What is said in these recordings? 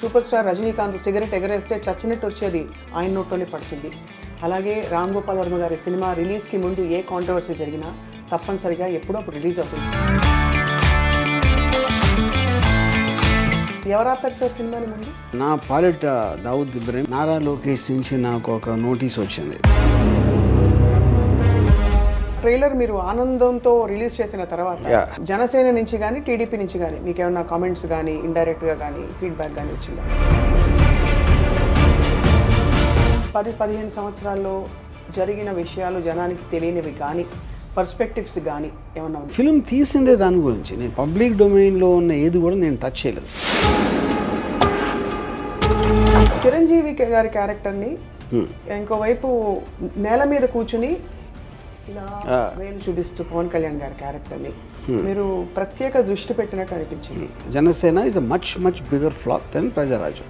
Super star Rajinikanth cigarette ఎగరేస్తే చచ్చినట్టు వచ్చేది ఆయన నోట్లోనే పడుతుంది. అలాగే రామ్ గోపాల్ వర్మ గారి సినిమా రిలీజ్కి ముందు ఏ కాంట్రవర్సీ జరిగినా తప్పనిసరిగా ఎప్పుడో అప్పుడు రిలీజ్ అవుతుంది. ఎవరాపారు సార్ సినిమాని ముందు? నా పాలిట దావుద్ ఇబ్రహీం, నారా లోకేష్ నుంచి నాకు ఒక నోటీస్ వచ్చింది. ట్రైలర్ మీరు ఆనందంతో రిలీజ్ చేసిన తర్వాత జనసేన నుంచి కానీ టీడీపీ నుంచి కానీ మీకు ఏమైనా కామెంట్స్ కానీ ఇండైరెక్ట్గా కానీ ఫీడ్బ్యాక్ కానీ వచ్చిందా? 10-15 సంవత్సరాల్లో జరిగిన విషయాలు జనానికి తెలియనివి కానీ పర్స్పెక్టివ్స్ కానీ ఏమన్నా ఉంది? ఫిల్మ్ తీసిందే దాని గురించి. నేను పబ్లిక్ డొమైన్లో ఉన్న ఏది కూడా నేను టచ్ చేయలేదు. చిరంజీవి గారి క్యారెక్టర్ని ఇంకోవైపు నేల మీద కూర్చుని ఇలా వేలు చూపిస్తూ పవన్ కళ్యాణ్ గారి క్యారెక్టర్ని మీరు ప్రత్యేక దృష్టి పెట్టినట్టు అనిపించింది. Janasena is a much bigger flop then Prajarajyam.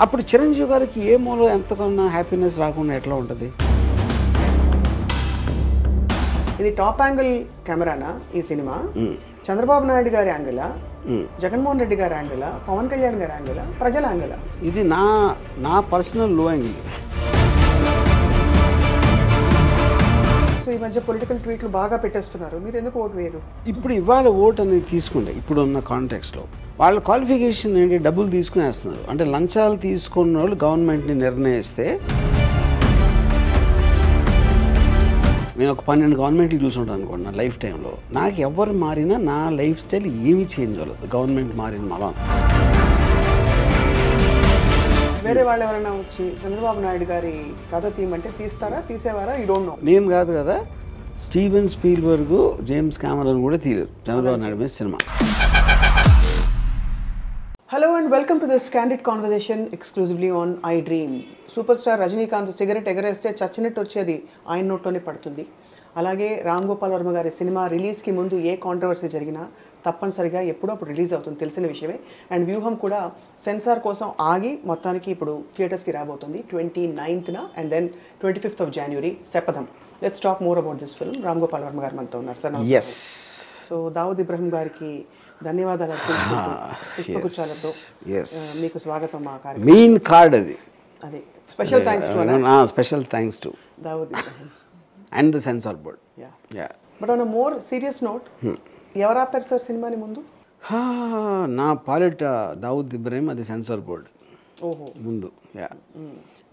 అప్పుడు చిరంజీవి గారికి ఏ మూలో ఎంతకన్నా హ్యాపీనెస్ రాకుండా ఎట్లా ఉంటుంది? ఇది టాప్ యాంగిల్ కెమెరానా ఈ సినిమా? చంద్రబాబు నాయుడు గారి యాంగిలా, జగన్మోహన్ రెడ్డి గారి యాంగిలా, పవన్ కళ్యాణ్ గారి యాంగిలా, ప్రజల యాంగిలా? ఇది నా పర్సనల్ లో యాంగిల్. సో ఈ మధ్య పొలిటికల్ ట్వీట్లు బాగా పెట్టేస్తున్నారు, మీరు ఎందుకు ఓటు వేయరు? ఇప్పుడు ఇవాళ ఓటు అనేది తీసుకుంటే ఇప్పుడున్న కాంటెక్స్లో వాళ్ళ క్వాలిఫికేషన్ ఏంటి? డబ్బులు తీసుకునేస్తున్నారు. అంటే లంచాలు తీసుకున్న వాళ్ళు గవర్నమెంట్ని నిర్ణయిస్తే, నేను ఒక 12 గవర్నమెంట్లు చూసుంటాను అనుకోండి నా లైఫ్ టైంలో, నాకు ఎవరు మారినా నా లైఫ్ స్టైల్ ఏమీ చేంజ్ అవ్వలేదు గవర్నమెంట్ మారిన మళ్ళా. వేరే వాళ్ళు ఎవరైనా వచ్చి చంద్రబాబు నాయుడు గారి కథ తీయమంటే తీస్తారా, తీసేవారా? ఈ డోంట్ నో. నేను కాదు కదా, స్టీవెన్ స్పీల్బర్గ్, జేమ్స్ కెమెరాన్ కూడా తీయలేదు చంద్రబాబు నాయుడు మీద cinema. Hello and welcome to this candid conversation exclusively on iDream. Super star Rajinikanth cigarette ఎగరేస్తే చచ్చినట్టు వచ్చేది ఆయన నోట్లోనే పడుతుంది. అలాగే రామ్ గోపాల్ వర్మ గారి సినిమా రిలీజ్కి ముందు ఏ కాంట్రవర్సీ జరిగినా తప్పనిసరిగా ఎప్పుడో అప్పుడు రిలీజ్ అవుతుంది, తెలిసిన విషయమే. అండ్ వ్యూహం కూడా సెన్సార్ కోసం ఆగి మొత్తానికి ఇప్పుడు థియేటర్స్కి రాబోతుంది 29th and then 25th of January Shapatham. Let's talk more about this film. Ram Gopal Varma గారు మనతో ఉన్నారు సార్. సో దావుద్ ఇబ్రహీం గారికి ధన్యవాదాలు పుష్పగుచ్చాలతో మీకు స్వాగతం. మా కార్యక్రమం మెయిన్ కార్డ్ అది special thanks to Dawood Ibrahim and the censor board. But on a more serious note, ఎవరు ఆపారు సార్ సినిమాని ముందు? నా పాలిట దావుద్ ఇబ్రహీం, అది సెన్సార్ బోర్డ్ ముందు.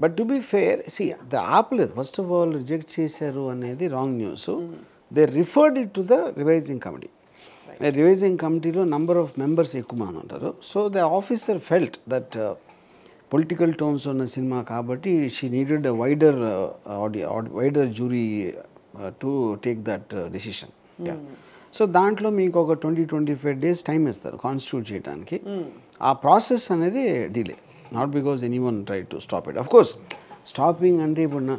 బట్ టు బి ఫేర్, ఆపలేదు. ఫస్ట్ ఆఫ్ ఆల్ రిజెక్ట్ చేశారు అనేది wrong news. They referred it to the revising committee. Revising కమిటీలో నంబర్ ఆఫ్ మెంబర్స్ ఎక్కువ మంది ఉంటారు. So the officer felt that political tones ఉన్న సినిమా కాబట్టి she needed wider jury to take that decision. So దాంట్లో మీకు ఒక 20-25 days టైం ఇస్తారు కాన్స్టిట్యూట్ చేయడానికి. ఆ ప్రాసెస్ అనేది delay, not because anyone try to stop it. Of course stopping అంటే ఇప్పుడు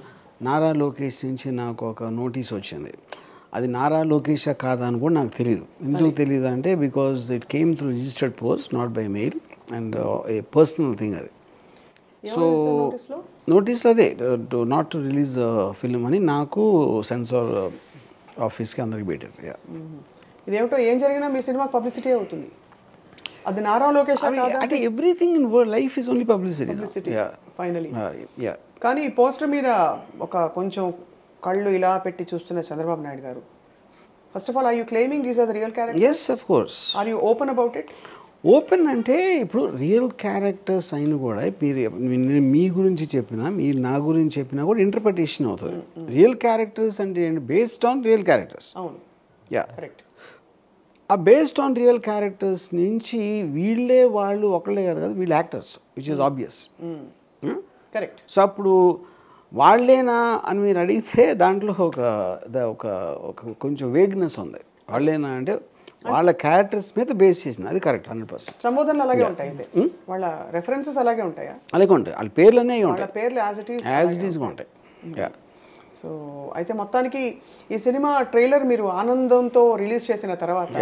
నారా లోకేష్ నుంచి నాకు ఒక నోటీస్ వచ్చింది. అది నారా లోకేష్ కాదా అని కూడా నాకు తెలియదు. ఎందుకు తెలియదు అంటే because it came through registered post, not by mail, and A personal thing అది. సో నోటీస్లో అదే నాట్ టు రిలీజ్ ఫిల్మ్ అని నాకు సెన్సార్ ఆఫీస్కి అందరికి పెట్టారు. ఇదేమిటో ఏం జరిగినా మీ సినిమాకి పబ్లిసిటీ అవుతుంది. అది నారా లోకేష్ అంటే everything in life is only publicity finally. కానీ ఈ పోస్టర్ మీద ఒక కొంచెం కళ్ళు ఇలా పెట్టి చూస్తున్న చంద్రబాబు నాయుడు గారు, first of all are you claiming these are the real characters? yes of course. Are you open about it? Open అంటే ఇప్పుడు రియల్ క్యారెక్టర్స్ అయిన కూడా మీరు మీ గురించి చెప్పినా, మీరు నా గురించి చెప్పినా కూడా ఇంటర్ప్రిటేషన్ అవుతుంది. రియల్ క్యారెక్టర్స్ అంటే బేస్డ్ ఆన్ రియల్ క్యారెక్టర్స్. అవును, కరెక్ట్. ఆ బేస్డ్ ఆన్ రియల్ క్యారెక్టర్స్ నుంచి వాళ్ళు ఒకళ్ళే కదా, వీళ్ళు actors, which is obvious. Correct. So అప్పుడు వాళ్ళేనా అని మీరు అడిగితే దాంట్లో ఒక కొంచెం వేగ్నెస్ ఉంది. వాళ్ళేనా అంటే వాళ్ళ క్యారెక్టర్స్ మీద బేస్ చేసింది, అది కరెక్ట్ 100%. సంబోధనలు అలాగే ఉంటాయి, వాళ్ళ రెఫరెన్సెస్ అలాగే ఉంటాయా? అలాగే ఉంటాయి, వాళ్ళ పేర్లనే ఉంటాయి, పేర్లు యాజ్ ఇట్ ఈస్గా ఉంటాయి. సో అయితే మొత్తానికి ఈ సినిమా ట్రైలర్ మీరు ఆనందంతో రిలీజ్ చేసిన తర్వాత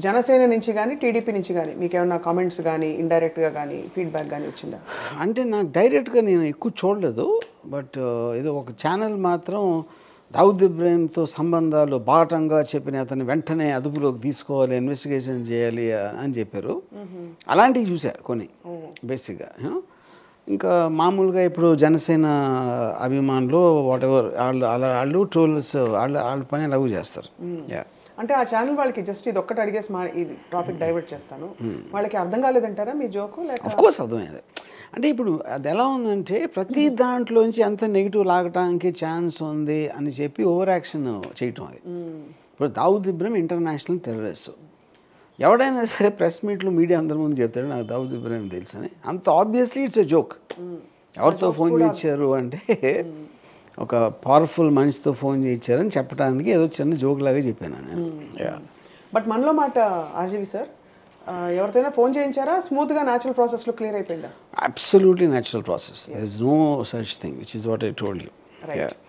జనసేన నుంచి కానీ టీడీపీ నుంచి కానీ మీకు ఏమైనా కామెంట్స్ కానీ ఇండైరెక్ట్గా కానీ ఫీడ్బ్యాక్ కానీ వచ్చిందా? అంటే నాకు డైరెక్ట్గా నేను ఎక్కువ చూడలేదు. బట్ ఏదో ఒక ఛానల్ మాత్రం దావుద్ ఇబ్రాహీంతో సంబంధాలు బాటంగా చెప్పిన అతన్ని వెంటనే అదుపులోకి తీసుకోవాలి, ఇన్వెస్టిగేషన్ చేయాలి అని చెప్పారు. అలాంటివి చూసా కొన్ని బేసిక్గా. ఇంకా మామూలుగా ఇప్పుడు జనసేన అభిమానులు వాట్ ఎవర్ వాళ్ళు ట్రోల్స్ వాళ్ళ పని అలాగూ చేస్తారు. అంటే ఆ ఛానల్ వాళ్ళకి జస్ట్ ఇది ఒక్కటి అడిగేసి ఇది టాపిక్ డైవర్ట్ చేస్తాను, వాళ్ళకి అర్థం కాలేదంటారా మీ జోకు? ఆఫ్ కోర్స్ అర్థమైంది. అంటే ఇప్పుడు అది ఎలా ఉందంటే ప్రతి దాంట్లోంచి ఎంత నెగిటివ్ లాగటానికి ఛాన్స్ ఉంది అని చెప్పి ఓవర్ యాక్షన్ చేయటం. అది ఇప్పుడు దావుద్ ఇబ్రాహీం ఇంటర్నేషనల్ టెర్రరిస్ట్. ఎవడైనా సరే ప్రెస్ మీట్లు మీడియా అందరి ముందు చెప్తాడు నాకు దావుద్ ఇబ్రాహీం తెలుసు అని. అంత ఆబ్వియస్లీ ఇట్స్ ఎ జోక్. ఎవరితో ఫోన్ చేయించారు అంటే ఒక పవర్ఫుల్ మనిషితో ఫోన్ చేయించారని చెప్పడానికి ఏదో చిన్న జోక్ లాగా చెప్పాను నేను. బట్ మనలో మాట ఆర్జీవి సార్, ఎవరితోనైనా ఫోన్ చేయించారా? స్మూత్గా న్యాచురల్ ప్రాసెస్లో క్లియర్ అయిపోయిందా? Absolutely natural process. There is no such thing which is what I told you. Right.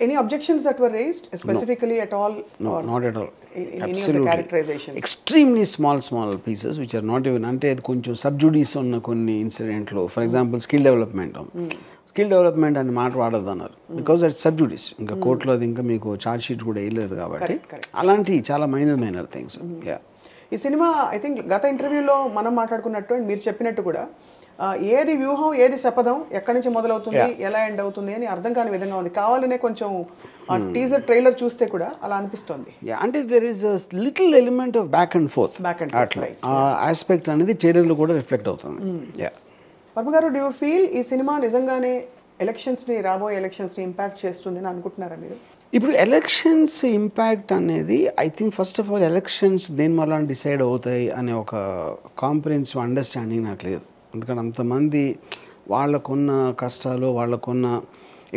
Any objections that were raised specifically at all? No, not at all. In any of the characterizations? Extremely small pieces which are not even, అంటే అది కొంచెం sub judice ఉన్న కొన్ని ఇన్సిడెంట్లో, for example skill development అని మాట వాడద్దు అన్నారు. Because అది sub judice, ఇంకా కోర్టులో అది ఇంకా మీకు ఛార్జ్ షీట్ కూడా వేయలేదు కాబట్టి అలాంటి చాలా మైనర్ థింగ్స్. ఈ సినిమా ఐ థింక్ గత ఇంటర్వ్యూలో మనం మాట్లాడుకున్నట్టు అండ్ మీరు చెప్పినట్టు కూడా ఏది వ్యూహం ఏది శపథం, ఎక్కడి నుంచి మొదలవుతుంది ఎలా ఎండ్ అవుతుంది అని అర్థం కాని విధంగా ఉంది. కావాలనే కొంచెం టీజర్ ట్రైలర్ చూస్తే కూడా అలా అనిపిస్తుంది. అంటే there is little element of back and fourth aspect అనేది ట్రైలర్లో కూడా రిఫ్లెక్ట్ అవుతుంది. వర్మ గారు, డూ యూ ఫీల్ ఈ సినిమా నిజంగానే రాబోయే ఎలక్షన్స్ని ఇంపాక్ట్ చేస్తుంది అని అనుకుంటున్నారా మీరు? ఇప్పుడు ఎలక్షన్స్ ఇంపాక్ట్ అనేది I think first of all elections దేని వల్ల డిసైడ్ అవుతాయి అనే ఒక కాంప్రిహెన్సివ్ అండర్స్టాండింగ్ నాకు లేదు. ఎందుకంటే అంతమంది వాళ్ళకున్న కష్టాలు, వాళ్ళకున్న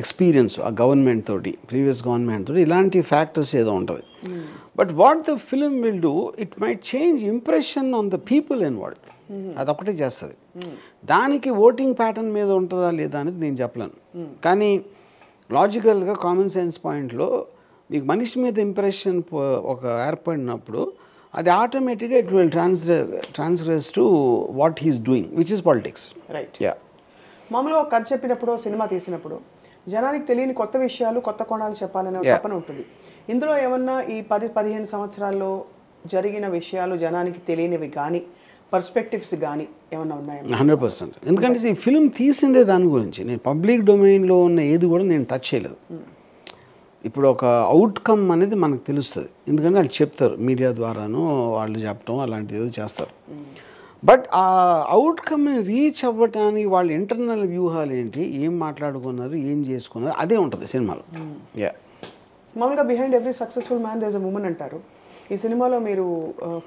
ఎక్స్పీరియన్స్ ఆ గవర్నమెంట్ తోటి, ప్రీవియస్ గవర్నమెంట్ తోటి ఇలాంటి ఫ్యాక్టర్స్ ఏదో ఉంటుంది. But what the film will do, it might change impression on the people involved. అదొకటే చేస్తుంది. దానికి ఓటింగ్ ప్యాటర్న్ మీద ఉంటుందా లేదా అనేది నేను చెప్పలేను. కానీ లాజికల్గా కామన్ సెన్స్ పాయింట్లో మీకు మనిషి మీద ఇంప్రెషన్ ఒక ఏర్పడినప్పుడు అది ఆటోమేటిక్గా it will ట్రాన్స్గ్రెస్ to what he's doing which is politics. Right. మామూలుగా కథ చెప్పినప్పుడు, సినిమా తీసినప్పుడు జనానికి తెలియని కొత్త విషయాలు, కొత్త కోణాలు చెప్పాలనే తపన ఉంటుంది. ఇందులో ఏమన్నా ఈ 10-15 సంవత్సరాల్లో జరిగిన విషయాలు జనానికి తెలియనివి కానీ పర్స్పెక్టివ్స్ కానీ ఏమన్నా ఉన్నాయా? 100%. ఎందుకంటే ఈ ఫిలిం తీసిందే దాని గురించి. నేను పబ్లిక్ డొమైన్లో ఉన్న ఏది కూడా నేను టచ్ చేయలేదు. ఇప్పుడు ఒక అవుట్కమ్ అనేది మనకు తెలుస్తుంది, ఎందుకంటే వాళ్ళు చెప్తారు మీడియా ద్వారాను, వాళ్ళు చెప్పడం అలాంటిది ఏదో చేస్తారు. బట్ ఆ అవుట్కమ్ని రీచ్ అవ్వటానికి వాళ్ళ ఇంటర్నల్ వ్యూహాలు ఏంటి, ఏం మాట్లాడుకున్నారు, ఏం చేసుకున్నారు, అదే ఉంటుంది సినిమాలో. మామూలుగా behind every successful man there is a woman అంటారు. ఈ సినిమాలో మీరు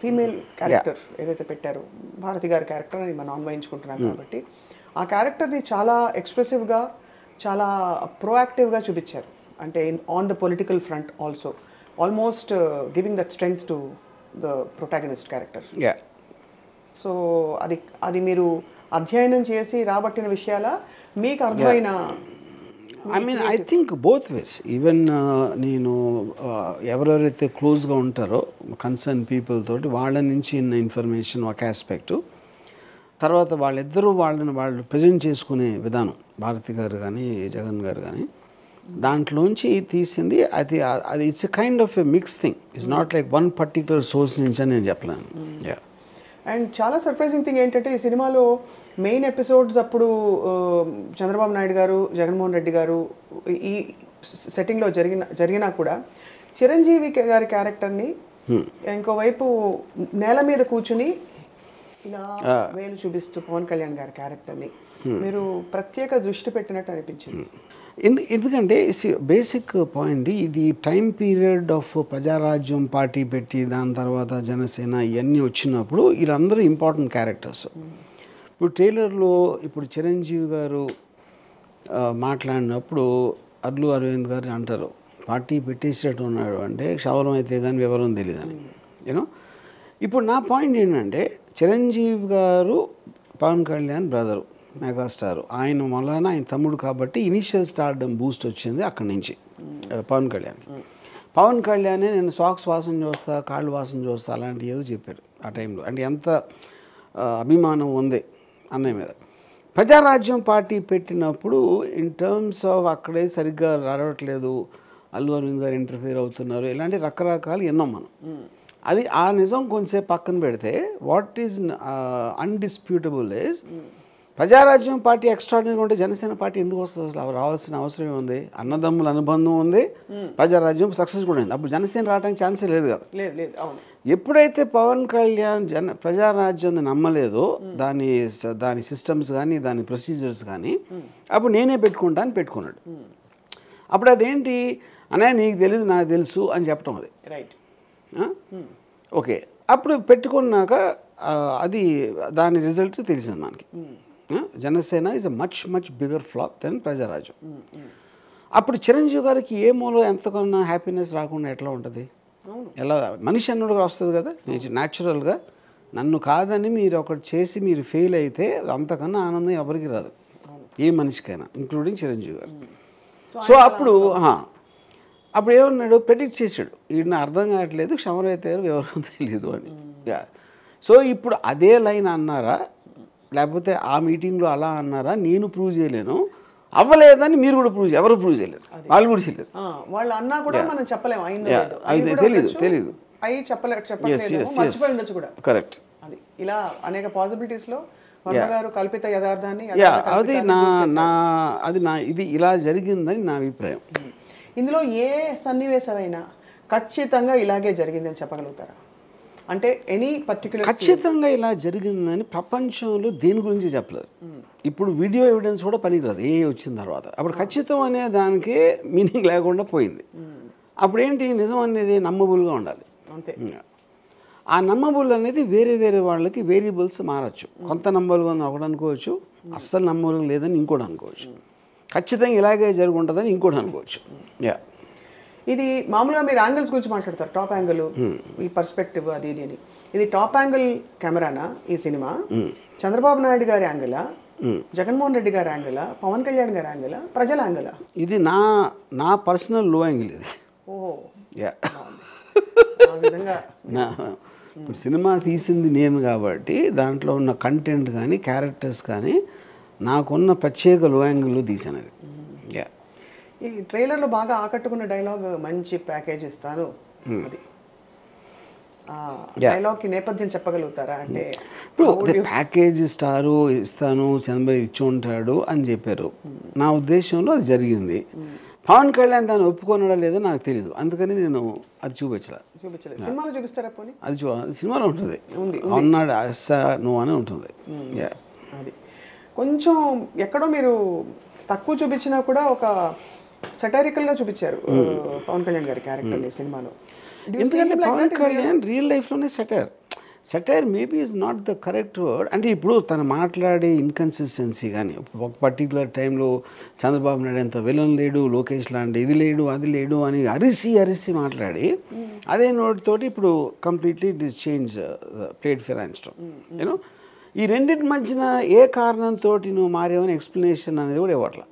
ఫీమేల్ క్యారెక్టర్ ఏదైతే పెట్టారో, భారతి గారి క్యారెక్టర్ అని మనం అన్వయించుకుంటున్నాం కాబట్టి ఆ క్యారెక్టర్ని చాలా ఎక్స్ప్రెసివ్గా, చాలా ప్రోయాక్టివ్గా చూపించారు. అంటే on the political front also almost giving that strength to the protagonist character. So అది మీరు అధ్యయనం చేసి రాబట్టిన విషయాల మీకు అర్థమైన? I think both ways. Even నేను ఎవరెవరైతే క్లోజ్గా ఉంటారో కన్సర్న్ పీపుల్ తోటి వాళ్ళ నుంచి ఇన్ఫర్మేషన్ ఒక ఆస్పెక్టు, తర్వాత వాళ్ళు ప్రజెంట్ చేసుకునే విధానం, భారతి గారు కానీ జగన్ గారు కానీ, దాంట్లోంచి తీసింది అది it's a kind of a mix thing. It's not like one particular source నుంచి అని నేను చెప్పలేను. అండ్ చాలా సర్ప్రైజింగ్ థింగ్ ఏంటంటే ఈ సినిమాలో మెయిన్ ఎపిసోడ్స్ అప్పుడు చంద్రబాబు నాయుడు గారు, జగన్మోహన్ రెడ్డి గారు ఈ సెట్టింగ్లో జరిగినా కూడా చిరంజీవి గారి క్యారెక్టర్ని ఇంకోవైపు నేల మీద కూర్చుని ఇలా వేలు చూపిస్తూ పవన్ కళ్యాణ్ గారి క్యారెక్టర్ని మీరు ప్రత్యేక దృష్టి పెట్టినట్టు అనిపించింది. ఎందుకంటే బేసిక్ పాయింట్ ఇది time period of Prajarajyam party పెట్టి దాని తర్వాత జనసేన ఇవన్నీ వచ్చినప్పుడు వీళ్ళందరూ ఇంపార్టెంట్ క్యారెక్టర్స్. ఇప్పుడు ట్రైలర్లో ఇప్పుడు చిరంజీవి గారు మాట్లాడినప్పుడు అల్లు అరవింద్ గారు అంటారు పార్టీ పెట్టేసినట్టు ఉన్నాడు అంటే క్షవరం అయితే కానీ వివరం తెలియదని. యూనో ఇప్పుడు నా పాయింట్ ఏంటంటే చిరంజీవి గారు పవన్ కళ్యాణ్ బ్రదరు, మెగాస్టార్, ఆయన వలన ఆయన తమ్ముడు కాబట్టి ఇనీషియల్ స్టార్డమ్ బూస్ట్ వచ్చింది అక్కడి నుంచి పవన్ కళ్యాణ్ నేను సాక్స్ వాసన చూస్తా, కాళ్ళు వాసన చూస్తా అలాంటి ఏదో చెప్పాడు ఆ టైంలో. అంటే ఎంత అభిమానం ఉంది అన్నయ్య మీద. ప్రజారాజ్యం పార్టీ పెట్టినప్పుడు ఇన్ టర్మ్స్ ఆఫ్ అక్కడే సరిగ్గా నడవట్లేదు, అల్లు అరవింద్ గారు ఇంటర్ఫియర్ అవుతున్నారు, ఇలాంటి రకరకాలు ఎన్నో మనం. అది ఆ నిజం కొంచెంసేపు పక్కన పెడితే what is undisputable is Prajarajyam party ఎక్స్ట్రాడినరీగా ఉంటే జనసేన పార్టీ ఎందుకు వస్తుంది? అసలు రావాల్సిన అవసరం ఉంది. అన్నదమ్ముల అనుబంధం ఉంది, ప్రజారాజ్యం సక్సెస్ కూడా ఉంది. అప్పుడు జనసేన రావడానికి ఛాన్సే లేదు కదా. ఎప్పుడైతే పవన్ కళ్యాణ్ ప్రజారాజ్యం నమ్మలేదో, దాని సిస్టమ్స్ కానీ దాని ప్రొసీజర్స్ కానీ, అప్పుడు నేనే పెట్టుకుంటా అని పెట్టుకున్నాడు. అప్పుడు అదేంటి అన్నయ్య నీకు తెలియదు నాకు తెలుసు అని చెప్పడం. అది రైట్. ఓకే, అప్పుడు పెట్టుకున్నాక అది దాని రిజల్ట్ తెలిసింది మనకి. Janasena is a much bigger flop then Prajarajyam. అప్పుడు చిరంజీవి గారికి ఏ మూలో ఎంతకన్నా హ్యాపీనెస్ రాకుండా ఎట్లా ఉంటుంది? ఎలా మనిషి అన్నుడుగా వస్తుంది కదా న్యాచురల్గా. నన్ను కాదని మీరు ఒకటి చేసి మీరు ఫెయిల్ అయితే అంతకన్నా ఆనందం ఎవరికి రాదు, ఏ మనిషికైనా, ఇంక్లూడింగ్ చిరంజీవి గారు. సో అప్పుడు ఏమన్నాడు, ప్రెడిక్ట్ చేశాడు, వీడిని అర్థం కావట్లేదు, క్షమరైతే ఎవరో తెలియదు అని. సో ఇప్పుడు అదే లైన్ అన్నారా, లేకపోతే ఆ మీటింగ్లో అలా అన్నారా, నేను ప్రూవ్ చేయలేను. అవ్వలేదని మీరు కూడా ఎవరు ప్రూవ్ చేయలేరు, వాళ్ళు కూడా చేయలేరు. వాళ్ళు అన్నా కూడా మనం చెప్పలేము, అయితే తెలీదు కరెక్ట్. అది ఇలా అనేక పాసిబిలిటీస్ లో గారు కల్పిత యథార్థాన్ని ఇది ఇలా జరిగిందని నా అభిప్రాయం. ఇందులో ఏ సన్నివేశమైనా ఖచ్చితంగా ఇలాగే జరిగిందని చెప్పగలుగుతారా? అంటే ఎనీ పర్టికులర్ ఖచ్చితంగా ఇలా జరిగిందని ప్రపంచంలో దేని గురించి చెప్పలేదు. ఇప్పుడు వీడియో ఎవిడెన్స్ కూడా పనికిరాదు ఏ వచ్చిన తర్వాత. అప్పుడు ఖచ్చితం అనే దానికి మీనింగ్ లేకుండా పోయింది. అప్పుడు ఏంటి, నిజం అనేది నమ్మబుల్గా ఉండాలి. అంతే. ఆ నమ్మబుల్ అనేది వేరే వాళ్ళకి వేరియబుల్స్ మారచ్చు. కొంత నమ్మబుల్గా ఉంది ఒకటి అనుకోవచ్చు, అస్సలు నమ్మబుల్గా లేదని ఇంకోటి అనుకోవచ్చు, ఖచ్చితంగా ఇలాగే జరుగుంటుందని ఇంకోటి అనుకోవచ్చు. ఇది మామూలుగా మీరు యాంగిల్స్ గురించి మాట్లాడతారు, టాప్ యాంగిల్, ఈ పర్స్పెక్టివ్ అది ఇది అని. ఇది టాప్ యాంగిల్ కెమెరానా ఈ సినిమా? చంద్రబాబు నాయుడు గారి యాంగిలా, జగన్మోహన్ రెడ్డి గారి యాంగిలా, పవన్ కళ్యాణ్ గారి యాంగిలా, ప్రజల యాంగిలా? ఇది నా పర్సనల్ లో యాంగిల్ ఇది. ఓహో, ఇప్పుడు సినిమా తీసింది నేను కాబట్టి దాంట్లో ఉన్న కంటెంట్ కానీ క్యారెక్టర్స్ కానీ నాకున్న ప్రత్యేక లో యాంగిల్లో తీసినది. ఈ ట్రైలర్లో బాగా ఆకట్టుకున్న డైలాగ్, మంచి ప్యాకేజ్ ఇస్తాను, అది డైలాగ్కి నేపథ్యం చెప్పగలుగుతారా? అంటే ఇప్పుడు ప్యాకేజ్ ఇస్తాను చంద్రబాబు ఇచ్చి ఉంటాడు అని చెప్పారు. నా ఉద్దేశంలో అది జరిగింది. పవన్ కళ్యాణ్ దాన్ని ఒప్పుకున్నాడా లేదో నాకు తెలియదు, అందుకని నేను అది చూపించలేదు. సినిమాలో చూపిస్తారా? పోనీ అది సినిమాలో ఉంటుంది, అన్నాడు నువ్వు అని ఉంటుంది. అది కొంచెం ఎక్కడో మీరు తక్కువ చూపించినా కూడా ఒక సెటారికల్ గా చూపించారు పవన్ కళ్యాణ్ గారి క్యారెక్టర్ ఈ సినిమాలో. ఎందుకంటే పవన్ కళ్యాణ్ రియల్ లైఫ్లోనే satire maybe is not the correct word. అంటే ఇప్పుడు తను మాట్లాడే ఇన్కన్సిస్టెన్సీ కానీ, ఒక పర్టికులర్ టైంలో చంద్రబాబు నాయుడు ఎంత విలన్ లేడు, లోకేష్ లాంటి ఇది లేడు అది లేడు అని అరిసి మాట్లాడి అదే నోటితోటి ఇప్పుడు completely this change played fair and storm. You know ఈ రెండింటి మధ్యన ఏ కారణంతో నువ్వు మారేవని ఎక్స్ప్లెనేషన్ అనేది కూడా ఇవ్వట్లా.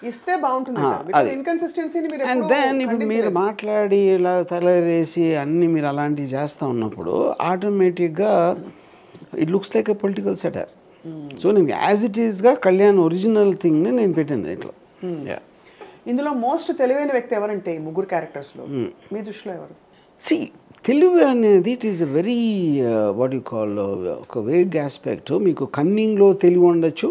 ఇస్తే బాగుంటుంది. అండ్ దెన్ ఇప్పుడు మీరు మాట్లాడి ఇలా తలరేసి అన్ని మీరు అలాంటివి చేస్తూ ఉన్నప్పుడు ఆటోమేటిక్గా it looks like a political satire. So నేను యాజ్ ఇట్ ఈస్గా కళ్యాణ్ ఒరిజినల్ థింగ్ని నేను పెట్టింది దీంట్లో. ఇందులో మోస్ట్ తెలివైన వ్యక్తి ఎవరంటే ఈ ముగ్గురు క్యారెక్టర్స్లో మీ దృష్టిలో ఎవరు? తెలివి అనేది it is a very what you call ఒక వేగ్ ఆస్పెక్ట్. మీకు కన్నింగ్లో తెలివి ఉండొచ్చు,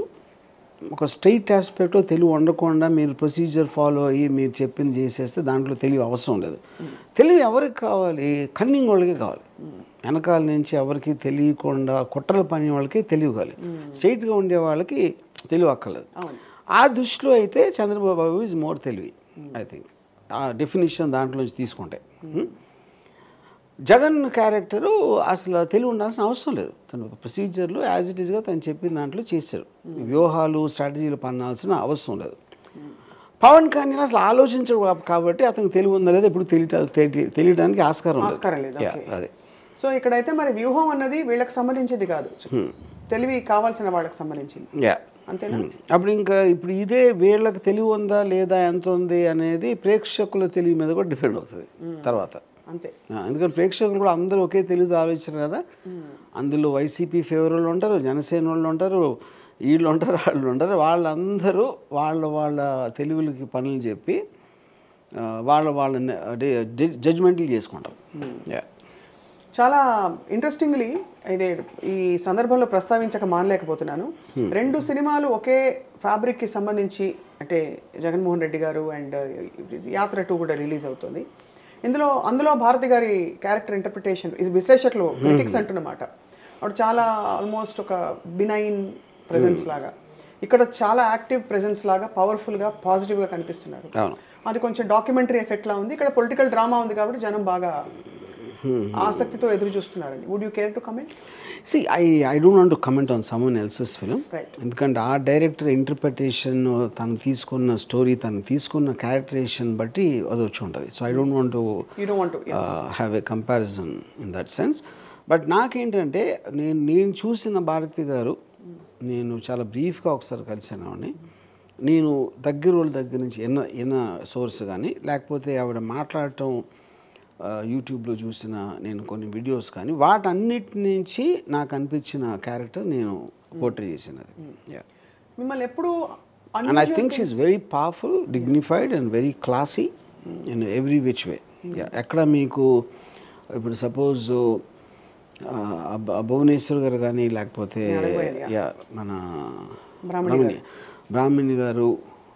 ఒక స్ట్రైట్ ఆస్పెక్ట్లో తెలివి ఉండకుండా మీరు ప్రొసీజర్ ఫాలో అయ్యి మీరు చెప్పింది చేసేస్తే దాంట్లో తెలివి అవసరం లేదు. తెలివి ఎవరికి కావాలి? కన్నింగ్ వాళ్ళకే కావాలి. వెనకాల నుంచి ఎవరికి తెలియకుండా కుట్రలు పని వాళ్ళకి తెలివి కావాలి. స్ట్రైట్గా ఉండే వాళ్ళకి తెలివి అక్కర్లేదు. ఆ దృష్టిలో అయితే చంద్రబాబు ఈజ్ మోర్ తెలివి, ఐ థింక్. ఆ డెఫినేషన్ దాంట్లోంచి తీసుకుంటే జగన్ క్యారెక్టరు అసలు తెలివి ఉండాల్సిన అవసరం లేదు. తను ప్రొసీజర్లో యాజ్ ఇట్ ఈస్గా తను చెప్పిన దాంట్లో చేశారు. వ్యూహాలు స్ట్రాటజీలు పన్నాల్సిన అవసరం లేదు. పవన్ కళ్యాణ్ అసలు ఆలోచించడు కాబట్టి అతనికి తెలివి ఉందా లేదా ఇప్పుడు తెలియడానికి ఆస్కారం లేదు. అదే. సో ఇక్కడైతే మరి వ్యూహం అన్నది వీళ్ళకి సంబంధించింది కాదు, తెలివి కావాల్సిన వాళ్ళకి సంబంధించింది. అంతేనా? అప్పుడు ఇప్పుడు ఇదే వీళ్ళకి తెలివి ఉందా లేదా ఎంత ఉంది అనేది ప్రేక్షకుల తెలివి మీద కూడా డిపెండ్ అవుతుంది తర్వాత. అంతే. ఎందుకంటే ప్రేక్షకులు కూడా అందరూ ఒకే తెలివితో ఆలోచన కదా. అందులో వైసీపీ ఫేవర్ వాళ్ళు ఉంటారు, జనసేన వాళ్ళు ఉంటారు, వీళ్ళు ఉంటారు, వాళ్ళు ఉంటారు. వాళ్ళందరూ వాళ్ళ తెలివిలకి పనులు చెప్పి వాళ్ళని జడ్జ్మెంట్లు చేసుకుంటారు. చాలా ఇంట్రెస్టింగ్లీ ఇది ఈ సందర్భంలో ప్రస్తావించక మానలేకపోతున్నాను. 2 సినిమాలు ఒకే ఫ్యాబ్రిక్కి సంబంధించి, అంటే జగన్మోహన్ రెడ్డి గారు అండ్ యాత్ర 2 కూడా రిలీజ్ అవుతుంది. అందులో భారతి గారి క్యారెక్టర్ ఇంటర్ప్రిటేషన్, ఇది విశ్లేషకులు క్రిటిక్స్ అంటున్నమాట, అప్పుడు చాలా ఆల్మోస్ట్ ఒక బినైన్ ప్రెజెన్స్ లాగా, ఇక్కడ చాలా యాక్టివ్ ప్రెజెన్స్ లాగా, పవర్ఫుల్గా, పాజిటివ్గా కనిపిస్తున్నారు. అది కొంచెం డాక్యుమెంటరీ ఎఫెక్ట్ లా ఉంది. ఇక్కడ పొలిటికల్ డ్రామా ఉంది కాబట్టి జనం బాగా ఆసక్తితో ఎదురు చూస్తున్నారండి. Would you care to comment? See, I don't want to comment on someone else's film. Right. ఎందుకంటే ఆ డైరెక్టర్ ఇంటర్ప్రిటేషన్, తను తీసుకున్న స్టోరీ, తను తీసుకున్న క్యారెక్టరేషన్ బట్టి అది వచ్చి ఉంటుంది. So I don't want to have a comparison in that sense. But నాకేంటంటే నేను చూసిన భారతి గారు, నేను చాలా బ్రీఫ్గా ఒకసారి కలిసాను. నేను వాళ్ళ దగ్గర నుంచి ఎన్న సోర్స్ కానీ, లేకపోతే ఆవిడ మాట్లాడటం యూట్యూబ్లో చూసిన నేను కొన్ని వీడియోస్ కానీ, వాటన్నిటి నుంచి నాకు అనిపించిన క్యారెక్టర్ నేను పోర్ట్రే చేసినది. మిమ్మల్ని ఎప్పుడు and I think she is very powerful, dignified and very classy in every which way. ఎక్కడ మీకు ఇప్పుడు సపోజ్ భువనేశ్వర్ గారు కానీ, లేకపోతే మన బ్రాహ్మణి గారు,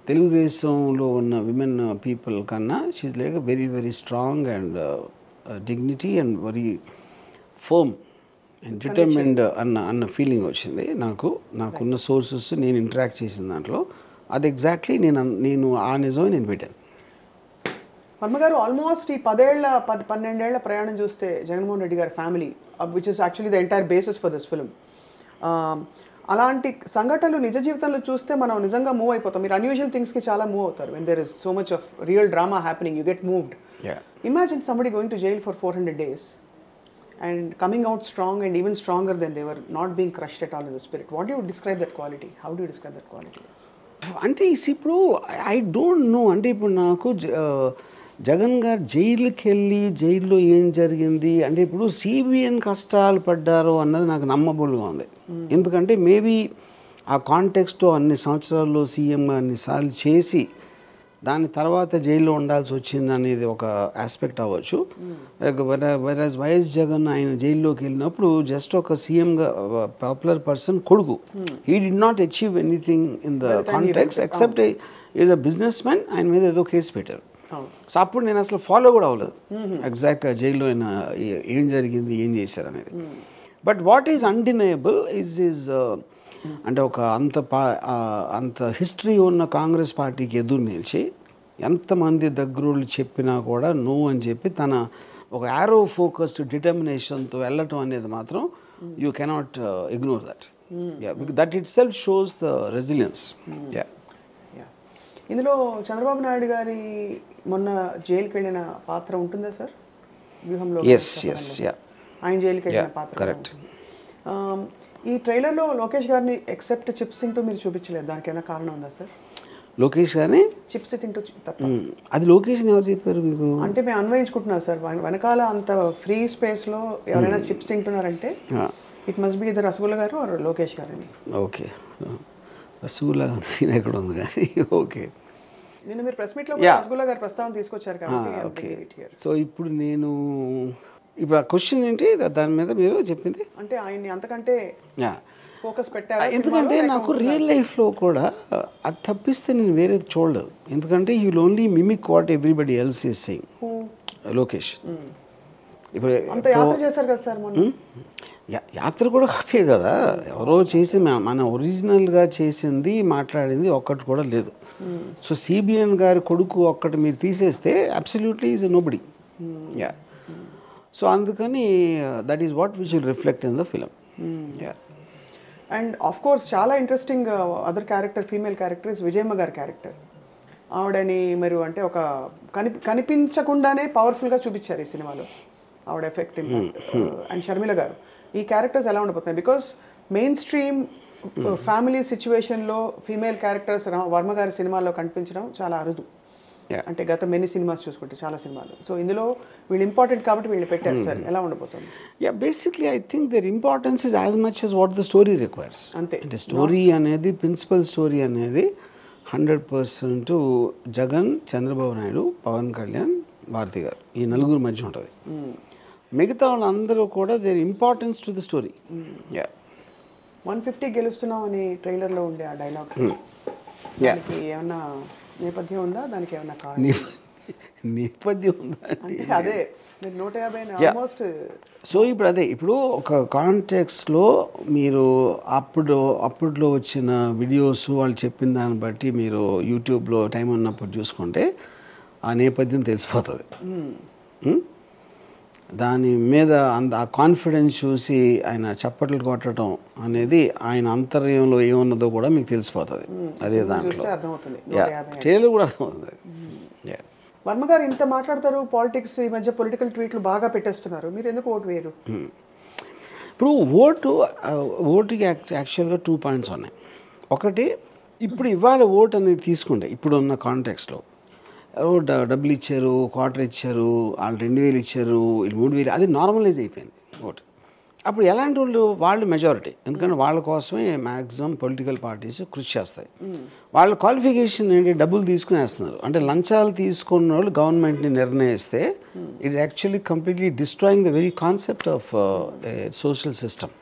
తెలుగుదేశంలో ఉన్న విమెన్ పీపుల్ కన్నా she like very very strong and dignity and very firm and determined అన్న ఫీలింగ్ వచ్చింది నాకున్న సోర్సెస్, నేను ఇంటరాక్ట్ చేసిన దాంట్లో. అది ఎగ్జాక్ట్లీ నేను ఆ నిజమే నేను పెట్టాను. వర్మ గారు ఆల్మోస్ట్ ఈ 12 ఏళ్ల ప్రయాణం చూస్తే జగన్మోహన్ రెడ్డి గారి family, which is actually the entire basis for this film, అలాంటి సంఘటనలు నిజ జీవితంలో చూస్తే మనం నిజంగా మూవ్ అయిపోతాం. మీరు అన్యూజువల్ థింగ్స్కి చాలా మూవ్ అవుతారు. When there is so much of real drama happening, you get moved. Imagine somebody going to jail for 400 days and coming out strong and even stronger than they were, not being crushed at all in the spirit. What do you describe that quality? How do you describe that quality? అంటే ఇప్పుడు I don't know, అంటే ఇప్పుడు నాకు జగన్ గారు జైల్లో ఏం జరిగింది అంటే, ఇప్పుడు సిబిఎన్ కష్టాలు పడ్డారు అన్నది నాకు నమ్మబుల్గా ఉంది. ఎందుకంటే మేబీ ఆ కాంటెక్స్ట్లో అన్ని సంవత్సరాల్లో సీఎంగా అన్నిసార్లు చేసి దాని తర్వాత జైల్లో ఉండాల్సి వచ్చింది అనేది ఒక ఆస్పెక్ట్ అవ్వచ్చు. వెరాజ్ వైఎస్ జగన్ ఆయన జైల్లోకి వెళ్ళినప్పుడు జస్ట్ ఒక సీఎంగా పాపులర్ పర్సన్ కొడుకు, he did not achieve anything in the context except is a business man. ఆయన మీద ఏదో కేసు పెట్టారు. సో అప్పుడు నేను అసలు ఫాలో కూడా అవ్వలేదు ఎగ్జాక్ట్గా జైల్లో ఆయన ఏం జరిగింది, ఏం చేశారు అనేది. But what is undeniable is అంటే ఒక అంత హిస్టరీ ఉన్న కాంగ్రెస్ పార్టీకి ఎదురు నిలిచి ఎంతమంది దగ్గరోళ్ళు చెప్పినా కూడా నో అని చెప్పి తన ఒక యారో ఫోకస్డ్ డిటర్మినేషన్తో వెళ్ళటం అనేది మాత్రం you cannot ignore that. That it self shows the resilience. ఇందులో చంద్రబాబు నాయుడు గారి మొన్న జైలుకి వెళ్ళిన పాత్ర ఉంటుందా సార్ వ్యూహంలో? ఆయన జైలుకి వెళ్ళిన పాత్ర కరెక్ట్. ఈ ట్రైలర్లో లోకేష్ గారిని ఎక్సెప్ట్ చిప్స్ తింటూ మీరు చూపించలేదు, దానికి ఏమైనా కారణం ఉందా సార్? లోకేష్ గారిని చిప్స్ తింటూ తప్ప అది లోకేష్ ఎవరు చెప్పారు మీకు? అంటే మేము అన్వయించుకుంటున్నాం సార్, వెనకాల అంత ఫ్రీ స్పేస్లో ఎవరైనా చిప్స్ తింటున్నారంటే ఇట్ మస్ట్ బి ఇద్దరు రసగుల్లా గారు ఆర్ లోకేష్ గారని. ఓకే, రసగుల్లా సీన్ ఎక్కడ ఉంది కానీ ఓకే. నేను మీరు ప్రెస్ మీట్లో రసగుల్లా గారి ప్రస్తావన తీసుకొచ్చారు కాబట్టి. సో ఇప్పుడు ఇప్పుడు ఆ క్వశ్చన్ ఏంటి దాని మీద మీరు చెప్పింది? అంటే ఆయన్ని అంతకంటే ఫోకస్ పెట్టారు. ఎందుకంటే నాకు రియల్ లైఫ్లో కూడా అది తప్పిస్తే నేను వేరేది చూడలేదు. ఎందుకంటే he will only mimic what everybody else is saying. Lokesh ఇప్పుడు యాత్ర చేశారు కదా సార్ మొన్న, యాత్ర కూడా హ్యాపీ కదా. ఎవరో చేసి మన ఒరిజినల్గా చేసింది మాట్లాడింది ఒక్కటి కూడా లేదు. సో సిబిఎన్ గారి కొడుకు ఒక్కటి మీరు తీసేస్తే అబ్సల్యూట్లీ ఈజ్ నోబడి. సో అందుకని that is what which will reflect in the film. And of course చాలా interesting other character, female character is Vijayamma గారి క్యారెక్టర్. ఆవిడని మీరు అంటే ఒక కనిపించకుండానే పవర్ఫుల్గా చూపించారు ఈ సినిమాలో, ఆవిడ ఎఫెక్ట్ ఇంపాక్ట్. అండ్ షర్మిల గారు, ఈ క్యారెక్టర్స్ ఎలా ఉండిపోతున్నాయి? బికాస్ మెయిన్ స్ట్రీమ్ ఫ్యామిలీ సిచ్యువేషన్లో ఫీమేల్ క్యారెక్టర్స్ వర్మ గారి సినిమాల్లో కనిపించడం చాలా అరుదు. అంటే గత మెనీ సినిమాస్ చూసుకుంటే చాలా సినిమాలు. సో ఇందులో వీళ్ళు ఇంపార్టెంట్ కాబట్టి వీళ్ళు పెట్టారు సార్, ఎలా ఉండబోతుంది? Basically I think their importance is as much as what the story requires. అంతే, అంటే స్టోరీ అనేది, ప్రిన్సిపల్ స్టోరీ అనేది 100% జగన్, చంద్రబాబు నాయుడు, పవన్ కళ్యాణ్, భారతి గారు ఈ నలుగురు మధ్య ఉంటుంది. మిగతా వాళ్ళందరూ కూడా their importance to the story. 150 గెలుస్తున్నాం అని ట్రైలర్లో ఉండే ఆ డైలాగ్స్ దానికి ఏమన్నా నేపథ్యం ఉందా? దానికి ఏమన్నా నేపథ్యం ఉందా అంటే అదే మీరు 150 ఆల్మోస్ట్. సో ఇప్పుడు అదే ఇప్పుడు ఒక కాంటెక్స్లో మీరు అప్పట్లో వచ్చిన వీడియోస్ వాళ్ళు చెప్పిన దాన్ని బట్టి మీరు యూట్యూబ్లో టైం ఉన్నప్పుడు చూసుకుంటే ఆ నేపథ్యం తెలిసిపోతుంది. దాని మీద ఆ కాన్ఫిడెన్స్ చూసి ఆయన చప్పట్లు కొట్టడం అనేది ఆయన అంతర్యంలో ఏమున్నదో కూడా మీకు తెలిసిపోతుంది. అదే దాంట్లో ట్రైలర్ కూడా అర్థమవుతుంది. వర్మ గారు ఇంత మాట్లాడతారు పాలిటిక్స్, ఈ మధ్య పొలిటికల్ ట్వీట్లు బాగా పెట్టేస్తున్నారు, మీరు ఎందుకు ఓటు వేయరు? ఇప్పుడు ఓటుకి యాక్చువల్గా 2 పాయింట్స్ ఉన్నాయి. ఒకటి, ఇప్పుడు ఇవాళ ఓటు అనేది తీసుకుంటే ఇప్పుడున్న కాంటెక్స్లో డబ్బులు ఇచ్చారు, క్వార్టర్ ఇచ్చారు, వాళ్ళు 2000 ఇచ్చారు, వీళ్ళు 3000, అది నార్మలైజ్ అయిపోయింది ఓటు. అప్పుడు ఎలాంటి వాళ్ళు మెజారిటీ, ఎందుకంటే వాళ్ళ కోసమే మ్యాక్సిమం పొలిటికల్ పార్టీస్ కృషి చేస్తాయి. వాళ్ళ క్వాలిఫికేషన్ ఏంటి, డబ్బులు తీసుకుని వేస్తున్నారు. అంటే లంచాలు తీసుకున్న వాళ్ళు గవర్నమెంట్ని నిర్ణయిస్తే it's actually completely destroying the very concept of social system.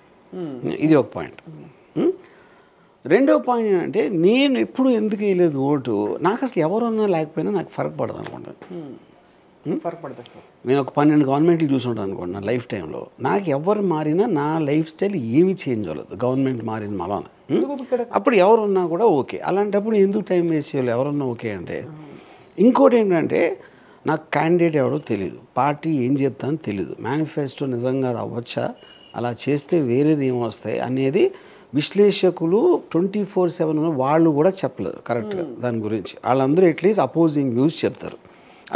ఇది ఒక పాయింట్. రెండో పాయింట్ ఏంటంటే, నేను ఎప్పుడు ఎందుకు వేయలేదు ఓటు, నాకు అసలు ఎవరున్నా లేకపోయినా నాకు ఫరక్ పడదు అనుకుంటాను. నేను ఒక 12 గవర్నమెంట్లు చూసుంటాను అనుకోండి నా లైఫ్ టైంలో. నాకు ఎవరు మారినా నా లైఫ్ స్టైల్ ఏమీ చేంజ్ అవ్వలేదు, గవర్నమెంట్ మారిన మలాన. అప్పుడు ఎవరున్నా కూడా ఓకే. అలాంటప్పుడు ఎందుకు టైం వేస్ట్ చేయాలి, ఎవరున్నా ఓకే అంటే. ఇంకోటి ఏంటంటే, నాకు క్యాండిడేట్ ఎవరో తెలియదు, పార్టీ ఏం చెప్తానో తెలియదు, మేనిఫెస్టో నిజంగా అది అవ్వచ్చా, అలా చేస్తే వేరేది ఏమొస్తాయి అనేది విశ్లేషకులు 24/7 వాళ్ళు కూడా చెప్పలేరు కరెక్ట్గా దాని గురించి. వాళ్ళందరూ అట్లీస్ట్ అపోజింగ్ వ్యూస్ చెప్తారు.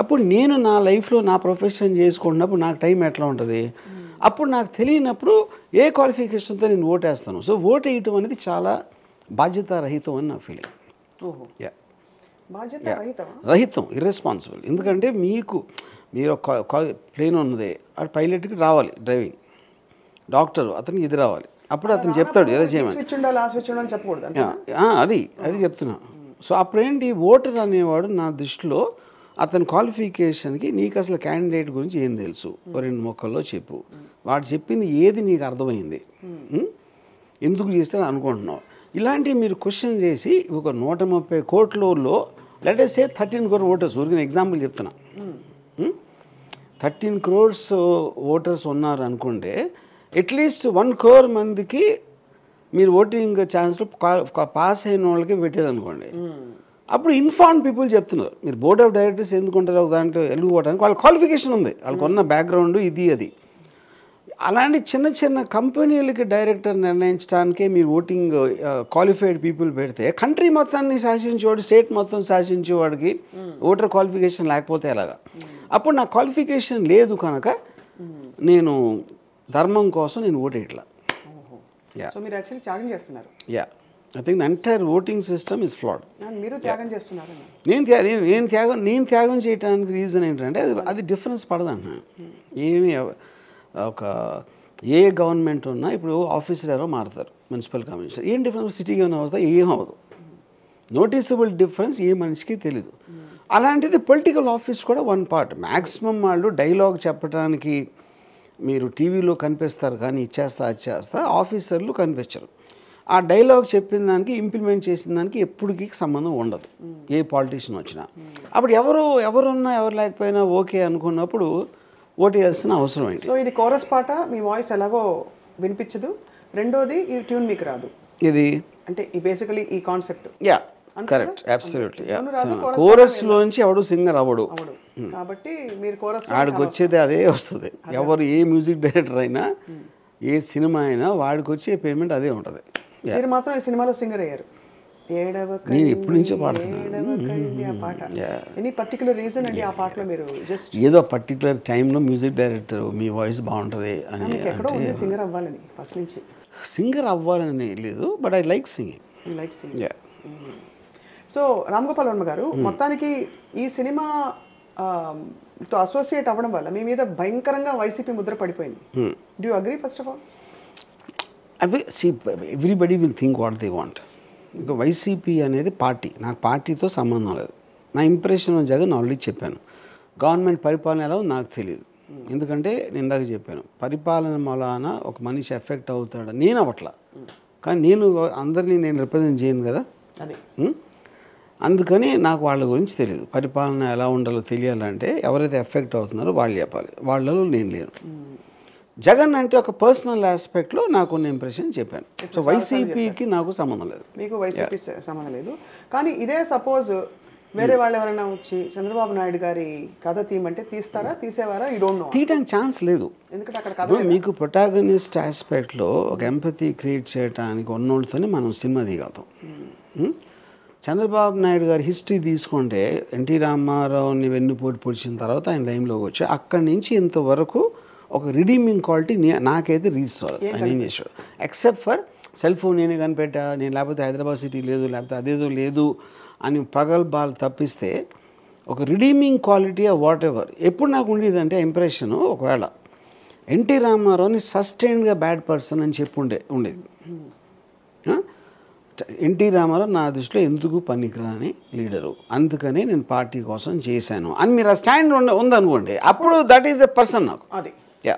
అప్పుడు నేను నా లైఫ్లో నా ప్రొఫెషన్ చేసుకున్నప్పుడు నాకు టైం ఎట్లా ఉంటుంది, అప్పుడు నాకు తెలియనప్పుడు ఏ క్వాలిఫికేషన్తో నేను ఓటేస్తాను. సో ఓటు వేయటం అనేది చాలా బాధ్యతారహితం అని నా ఫీలింగ్. రహితం, ఇర్రెస్పాన్సిబుల్. ఎందుకంటే మీరు ప్లేన్ ఉన్నది, అది పైలట్కి రావాలి డ్రైవింగ్, డాక్టర్ అతనికి ఇది రావాలి, అప్పుడు అతను చెప్తాడు ఎలా చేయమని. అది చెప్తున్నా. సో అప్పుడేంటి, ఓటర్ అనేవాడు నా దృష్టిలో అతని క్వాలిఫికేషన్కి నీకు అసలు క్యాండిడేట్ గురించి ఏం తెలుసు, 2 మొక్కల్లో చెప్పు, వాడు చెప్పింది ఏది నీకు అర్థమైంది, ఎందుకు చేస్తాను అనుకుంటున్నావు, ఇలాంటివి మీరు క్వశ్చన్ చేసి ఒక 130 కోట్లలో let us say 13 crore voters, ఊరికే ఎగ్జాంపుల్ చెప్తున్నా, 13 crores ఓటర్స్ ఉన్నారు అనుకుంటే అట్లీస్ట్ 1 crore మందికి మీరు ఓటింగ్ ఛాన్స్లో పాస్ అయిన వాళ్ళకి పెట్టారనుకోండి. అప్పుడు ఇన్ఫార్మ్ పీపుల్ చెప్తున్నారు, మీరు బోర్డ్ ఆఫ్ డైరెక్టర్స్ ఎందుకుంటారు దాంట్లో వెళ్ళిపోవడానికి, వాళ్ళ క్వాలిఫికేషన్ ఉంది, వాళ్ళకు ఉన్న బ్యాక్గ్రౌండ్ ఇది అది. అలాంటి చిన్న చిన్న కంపెనీలకి డైరెక్టర్ నిర్ణయించడానికే మీరు ఓటింగ్ క్వాలిఫైడ్ పీపుల్ పెడితే కంట్రీ మొత్తాన్ని శాసించేవాడు, స్టేట్ మొత్తం శాసించేవాడికి ఓటర్ క్వాలిఫికేషన్ లేకపోతే ఎలాగా. అప్పుడు నా క్వాలిఫికేషన్ లేదు కనుక నేను ధర్మం కోసం నేను ఓటేయట్లా. I think the entire voting system is flawed. నేను త్యాగం చేయడానికి రీజన్ ఏంటంటే అది డిఫరెన్స్ పడదంటున్నా. ఏమి ఏ గవర్నమెంట్ ఉన్నా ఇప్పుడు ఆఫీసర్ ఎవరో మారుతారు, మున్సిపల్ కమిషనర్, ఏం డిఫరెన్స్, సిటీకి ఏమైనా అవుతా ఏం అవ్వదు, నోటీసబుల్ డిఫరెన్స్ ఏ మనిషికి తెలీదు. అలాంటిది పొలిటికల్ ఆఫీస్ కూడా 1 part. మ్యాక్సిమం వాళ్ళు డైలాగ్ చెప్పడానికి మీరు టీవీలో కనిపిస్తారు కానీ ఇచ్చేస్తా అది చేస్తా, ఆఫీసర్లు కనిపించరు. ఆ డైలాగ్ చెప్పిన దానికి ఇంప్లిమెంట్ చేసిన దానికి ఎప్పటికీ సంబంధం ఉండదు ఏ పాలిటీషియన్ వచ్చినా. అప్పుడు ఎవరున్నా ఎవరు లేకపోయినా ఓకే అనుకున్నప్పుడు ఓటు వేయాల్సిన అవసరం ఏంటి. సో ఇది కోరస్ పాట, మీ వాయిస్ ఎలాగో వినిపించదు, రెండోది ఈ ట్యూన్ మీకు రాదు, ఇది అంటే బేసికలీ ఈ కాన్సెప్ట్. Correct, absolutely. కోరస్ లోంచి ఎవడు సింగర్ అవ్వడు కాబట్టి మీరు కోరస్ వాడికి వచ్చేది అదే వస్తుంది. ఎవరు ఏ మ్యూజిక్ డైరెక్టర్ అయినా ఏ సినిమా అయినా వాడికి వచ్చే పేమెంట్ అదే ఉంటుంది. మీరు మాత్రం ఈ సినిమాలో సింగర్ అయ్యారు, నేను ఎప్పటి నుంచో పాడుతున్నాను. ఎనీ పర్టికులర్ రీజన్ అండి ఆ పాటలో మీరు జస్ట్ ఏదో పర్టికులర్ టైంలో మ్యూజిక్ డైరెక్టర్ మీ వాయిస్ బాగుంటుంది అని, సింగర్ అవ్వాలని ఫస్ట్ నుంచి సింగర్ అవ్వాలని లేదు, but I like singing. So Ram Gopal Varma గారు, మొత్తానికి ఈ సినిమా తో అసోసియేట్ అవ్వడం వల్ల మీ మీద భయంకరంగా వైసీపీ ముద్ర పడిపోయింది. Do you agree? First of all see, everybody will think what they want. ఇంకా వైసీపీ అనేది పార్టీ, నాకు పార్టీతో సంబంధం లేదు. నా ఇంప్రెషన్ జగన్ ఆల్రెడీ చెప్పాను. గవర్నమెంట్ పరిపాలన ఎలా ఉందో నాకు తెలియదు. ఎందుకంటే నేను ఇందాక చెప్పాను, పరిపాలన మూలాన ఒక మనిషి ఎఫెక్ట్ అవుతాడు. నేను అవట్లా, కానీ నేను అందరినీ నేను రిప్రజెంట్ చేయను కదా. అందుకని నాకు వాళ్ళ గురించి తెలియదు. పరిపాలన ఎలా ఉండాలో తెలియాలంటే ఎవరైతే ఎఫెక్ట్ అవుతున్నారో వాళ్ళు చెప్పాలి, వాళ్ళలో నేను లేను. జగన్ అంటే ఒక పర్సనల్ ఆస్పెక్ట్లో నాకు ఉన్న ఇంప్రెషన్ చెప్పాను. సో వైసీపీకి నాకు సంబంధం లేదు. మీకు వైసీపీ సంబంధం లేదు. కానీ ఇదే సపోజ్ వేరే వాళ్ళు ఎవరైనా వచ్చి చంద్రబాబు నాయుడు గారి కథ తీయమంటే తీస్తారా, తీసేవారా? You don't know. తీయడానికి ఛాన్స్ లేదు. ఎందుకంటే అక్కడ కథ మీకు ప్రొటాగనిస్ట్ ఆస్పెక్ట్లో ఒక ఎంపతి క్రియేట్ చేయడానికి ఉన్నోళ్ళతోనే మనం సినిమా తీయగలుగుతాం. చంద్రబాబు నాయుడు గారి హిస్టరీ తీసుకుంటే ఎన్టీ రామారావుని వెన్నుపోటు పొడిచిన తర్వాత ఆయన లైన్లోకి వచ్చి అక్కడి నుంచి ఇంతవరకు ఒక రిడీమింగ్ క్వాలిటీ నాకైతే రీచ్ అవ్వదు. ఆయన ఏం చేశాడు, ఎక్సెప్ట్ ఫర్ సెల్ ఫోన్ నేనే కనిపెట్టా, నేను లేకపోతే హైదరాబాద్ సిటీ లేదు, లేకపోతే అదేదో లేదు అని ప్రగల్భాలు తప్పిస్తే ఒక రిడీమింగ్ క్వాలిటీ వాట్ ఎవర్ ఎప్పుడు నాకు ఉండేదంటే ఇంప్రెషను, ఒకవేళ ఎన్టీ రామారావుని సస్టైన్డ్గా బ్యాడ్ పర్సన్ అని చెప్పి ఉండేది. ఎన్టీ రామారావు నా దృష్టిలో ఎందుకు పనికిరాని లీడరు, అందుకని నేను పార్టీ కోసం చేశాను అని మీరు ఆ స్టాండ్ ఉందనుకోండి, అప్పుడు దట్ ఈస్ ఎ పర్సన్ నాకు. అది యా,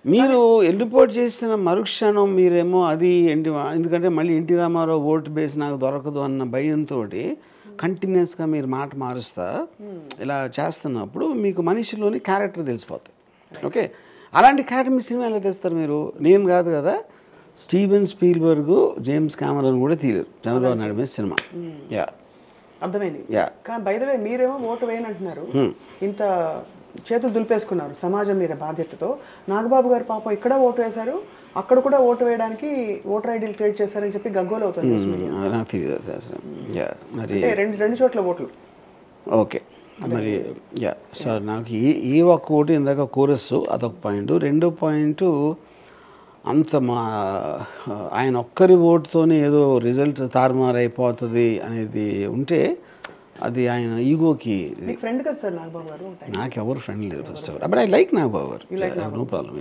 మీరు ఎల్లిపోటు చేసిన మరుక్షణం మీరేమో అది ఎందుకంటే మళ్ళీ ఎన్టీ రామారావు ఓటు బేస్ నాకు దొరకదు అన్న భయంతో కంటిన్యూస్గా మీరు మాట మారుస్తా ఇలా చేస్తున్నప్పుడు మీకు మనిషిలోని క్యారెక్టర్ తెలిసిపోతాయి. ఓకే, అలాంటి క్యారెక్టర్ మీ సినిమా ఎలా తెస్తారు మీరు? నేను కాదు కదా, స్టీవెన్ స్పీల్బర్గ్, జేమ్స్ కెమెరాన్ కూడా తీయలేరు చంద్రబాబు నాయుడు మీద సినిమా. యా, అర్థమైంది. కానీ బై ద వే మీరేమో ఓటు వేయనంటున్నారు, ఇంత చేతులు దులిపేసుకున్నారు సమాజం మీద బాధ్యతతో. నాగబాబు గారు పాపం ఇక్కడ ఓటు వేశారు, అక్కడ కూడా ఓటు వేయడానికి ఓటర్ ఐడీలు క్రియేట్ చేశారని చెప్పి గగ్గోలు అవుతుంది. నాకు తెలియదు అసలు. యా, మరి రెండు చోట్ల ఓట్లు. ఓకే, మరి యా సార్, నాకు ఈ ఒక్క ఓటు ఇందాక కోరస్ అదొక పాయింట్. రెండో పాయింట్, అంత ఆయన ఒక్కరి ఓటుతోనే ఏదో రిజల్ట్ తారుమారు అయిపోతుంది అనేది ఉంటే అది ఆయన ఈగోకి. ఫ్రెండ్ కదా సార్ నాగబాబు గారు? నాకు ఎవరు ఫ్రెండ్ లేరు first of all, but I like Nagababu గారు, నో ప్రాబ్లం.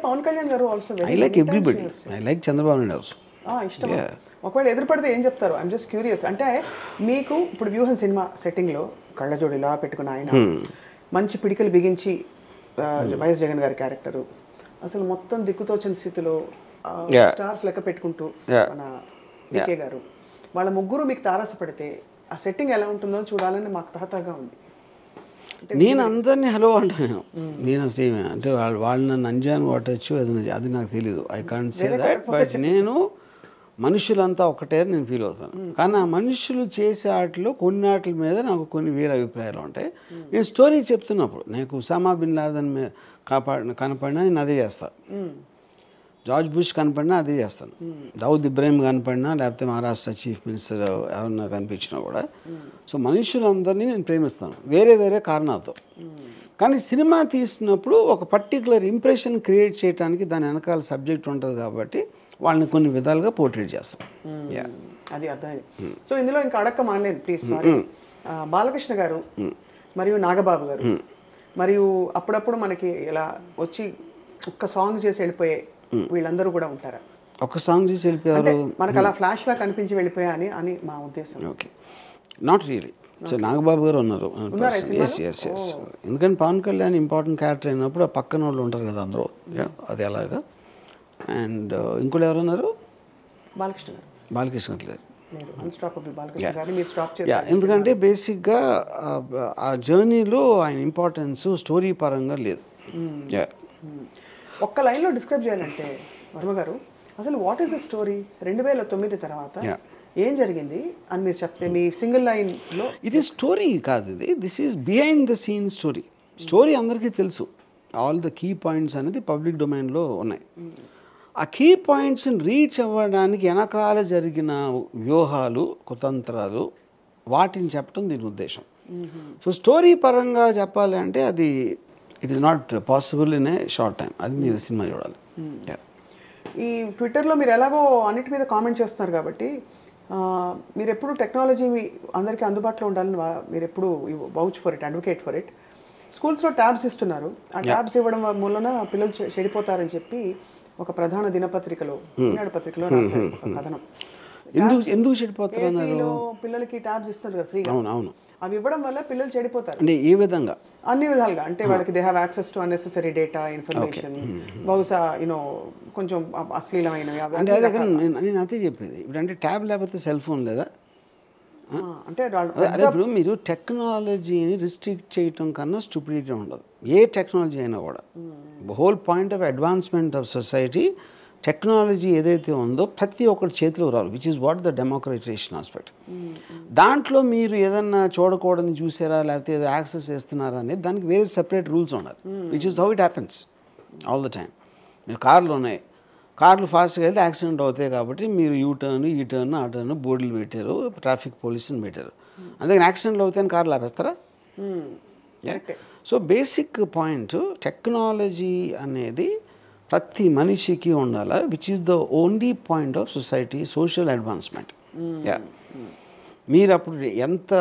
పవన్ కళ్యాణ్ గారు also? I like everybody, I like Chandrababu Naidu also. ఇష్టం. ఒకవేళ ఎదురుపడితే ఏం చెప్తారు? I'm just curious. అంటే మీకు ఇప్పుడు వ్యూహం సినిమా సెట్టింగ్లో కళ్ళజోడు ఇలా పెట్టుకున్న ఆయన, మంచి పిడికలు బిగించి వైఎస్ జగన్ గారి క్యారెక్టరు, అసలు మొత్తం దిక్కుతోచిన స్థితిలో స్టార్స్ లెక్క పెట్టుకుంటూ మన వికే గారు, వాళ్ళ ముగ్గురు మీకు తారసపడితే ఆ సెట్టింగ్ ఎలా ఉంటుందో చూడాలని మాకు తహతగా ఉంది. నేను అందరినీ హలో అంటాను. నేను అసలు అంటే వాళ్ళు నన్ను అంజాన్ కొట్టచ్చు, అది నాకు తెలీదు. I can't say that. But నేను మనుషులంతా ఒకటే నేను ఫీల్ అవుతాను. కానీ ఆ మనుషులు చేసే వాటిలో కొన్ని వాటి మీద నాకు కొన్ని వేరే అభిప్రాయాలు ఉంటాయి. నేను స్టోరీ చెప్తున్నప్పుడు నాకు ఉసామా బిన్ లాదెన్ కనపడినా నేను అదే చేస్తాను, జార్జ్ బుష్ కనపడినా అదే చేస్తాను, దావుద్ ఇబ్రాహిం కనపడినా, లేకపోతే మహారాష్ట్ర చీఫ్ మినిస్టర్ ఎవరన్నా కనిపించినా కూడా. సో మనుషులందరినీ నేను ప్రేమిస్తాను వేరే వేరే కారణాలతో. కానీ సినిమా తీసినప్పుడు ఒక పర్టికులర్ ఇంప్రెషన్ క్రియేట్ చేయడానికి దాని వెనకాల సబ్జెక్ట్ ఉంటుంది కాబట్టి వాళ్ళని కొన్ని విధాలుగా పోర్ట్రేట్ చేస్తాం. అది అర్థమైంది. సో ఇందులో ఇంకా అడక్క మానలేదు ప్లీజ్, సారీ. బాలకృష్ణ గారు మరియు నాగబాబు గారు మరియు అప్పుడప్పుడు మనకి ఇలా వచ్చి ఒక్క సాంగ్ చేసి వెళ్ళిపోయే వీళ్ళందరూ కూడా ఉంటారా? ఒక సాంగ్ చేసి వెళ్ళిపోయారు మనకు అలా ఫ్లాష్ లా కనిపించి వెళ్ళిపోయా అని మా ఉద్దేశం. Okay, not really. So Nagababu గారు ఉన్నారు. ఎస్ ఎస్ ఎస్, ఎందుకంటే పవన్ కళ్యాణ్ ఇంపార్టెంట్ క్యారెక్టర్ అయినప్పుడు ఆ పక్కన వాళ్ళు ఉంటారు కదా అందరూ, అది అలాగా. అండ్ ఇంకోటి ఎవరున్నారు? బాలకృష్ణ గారు. బాలకృష్ణ గారు, ఎందుకంటే బేసిక్గా ఆ జర్నీలో ఆయన ఇంపార్టెన్స్ స్టోరీ పరంగా లేదు. ఒక్క లైన్లో డిస్క్రైబ్ చేయాలంటే వర్మ గారు, అసలు వాట్ ఈస్ ద స్టోరీ 2009 తర్వాత ఏం జరిగింది అని మీరు చెప్తే మీ సింగిల్ లైన్లో? ఇది స్టోరీ కాదు, this is behind the scene story. Story అందరికీ తెలుసు, ఆల్ ద కీ పాయింట్స్ అనేది పబ్లిక్ డొమైన్లో ఉన్నాయి. ఆ కీ పాయింట్స్ని రీచ్ అవ్వడానికి వెనకాల జరిగిన వ్యూహాలు, కుతంత్రాలు, వాటిని చెప్పడం దీని ఉద్దేశం. సో స్టోరీ పరంగా చెప్పాలి అంటే అది it is not possible in a short time. అది మీరు సినిమా చూడాలి. ఈ ట్విట్టర్లో మీరు ఎలాగో అన్నిటి మీద కామెంట్ చేస్తున్నారు కాబట్టి మీరు ఎప్పుడు టెక్నాలజీ అందరికీ అందుబాటులో ఉండాలని మీరు ఎప్పుడు vouch for it, advocate for it. స్కూల్స్లో ట్యాబ్స్ ఇస్తున్నారు, ఆ ట్యాబ్స్ ఇవ్వడం మూలన పిల్లలు చెడిపోతారని చెప్పి ఒక ప్రధాన దినపత్రికలో, ఈనాడు పత్రికలో రాశారు ఒక కథనం. ఎందుకు చెడిపోతారు అన్నారు? పిల్లలకి ట్యాబ్స్ ఇస్తారు కదా ఫ్రీగా, అవును అవును. అవి ఇవ్వడం వల్ల పిల్లలు చెడిపోతారు. అంటే ఏ విధంగా? అన్ని విధాలుగా. అంటే వాళ్ళకి they have access to unnecessary data, information, బహుశా కొంచెం అశ్లీలమైనవి. అంటే అదే కానీ నేను అదే చెప్పేది. ఇప్పుడు అంటే ట్యాబ్ లేకపోతే సెల్ ఫోన్ లేదా? అంటే అదే ఇప్పుడు మీరు టెక్నాలజీని రిస్ట్రిక్ట్ చేయటం కన్నా స్టూపిడిటీ ఉండదు, ఏ టెక్నాలజీ అయినా కూడా. Whole point of advancement of society technology ఏదైతే ఉందో ప్రతి ఒక్కరి చేతిలో రావాలి, which is what the democratisation aspect. దాంట్లో మీరు ఏదన్నా చూడకూడదని చూసారా, లేకపోతే ఏదో యాక్సెస్ చేస్తున్నారా అనేది దానికి వేరే సెపరేట్ రూల్స్ ఉండాలి, which is how it happens all the time. మీరు కార్లు ఉన్నాయి, కార్లు ఫాస్ట్గా వెళ్తే యాక్సిడెంట్ అవుతాయి కాబట్టి మీరు యూ టర్న్, ఈ టర్న్, ఆ టర్న్ బోర్డులు పెట్టారు, ట్రాఫిక్ పోలీసుని పెట్టారు. అందుకని యాక్సిడెంట్లు అవుతాయని కార్లు ఆపేస్తారా? సో బేసిక్ పాయింట్ టెక్నాలజీ అనేది ప్రతి మనిషికి ఉండాలి, which is the only point of society social advancement. మీరు అప్పుడు ఎంత